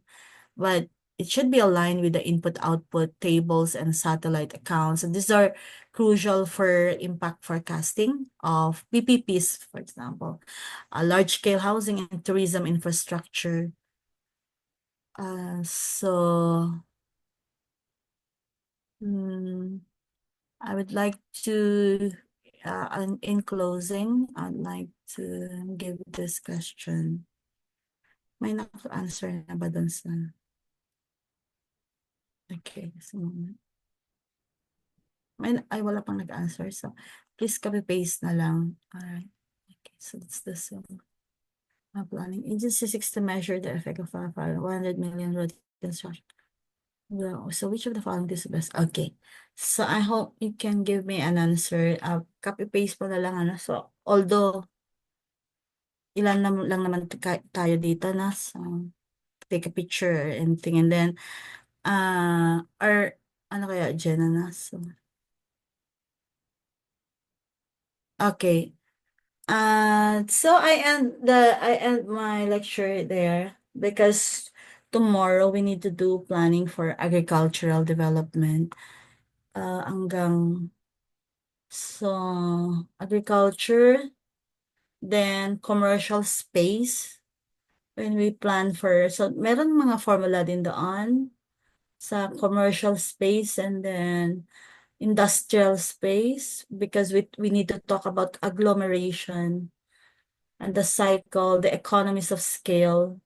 But it should be aligned with the input-output tables and satellite accounts. And these are crucial for impact forecasting of PPPs, for example, large-scale housing and tourism infrastructure. So I would like to, in closing, I'd like to give this question. May naka-answer na ba dun sa... Okay, so wala pang nag-answer. So, please copy-paste na lang. Alright. Okay, so that's this one. Planning agency seeks to measure the effect of 100 million road construction. Yeah, so which of the following is the best? Okay. So I hope you can give me an answer. Copy paste po na lang ano. So although ilan lang naman tayo dito na, so take a picture or anything, and then or ano kaya Jenna na, so okay. So I end my lecture there because tomorrow we need to do planning for agricultural development. Hanggang so agriculture, then commercial space when we plan for, so meron mga formula din doon sa commercial space, and then industrial space because we need to talk about agglomeration and the cycle, the economies of scale,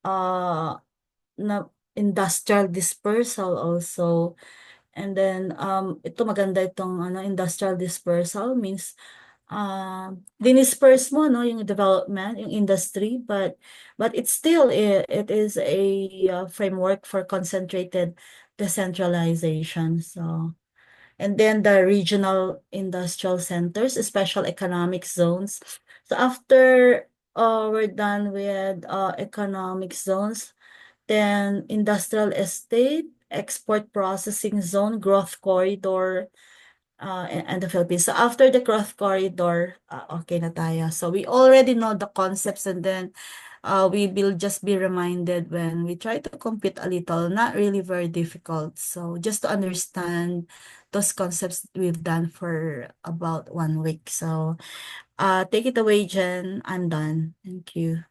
na industrial dispersal also. And then ito maganda itong industrial dispersal means dinisperse mo yung development, yung industry, but it's still it is a framework for concentrated decentralization. So and then the regional industrial centers, special economic zones. So after we're done with economic zones, then industrial estate, export processing zone, growth corridor, and the Philippines. So after the growth corridor, okay na tayo. So we already know the concepts, and then we will just be reminded when we try to compute a little, not really very difficult. So just to understand those concepts we've done for about 1 week. So take it away, Jen. I'm done. Thank you.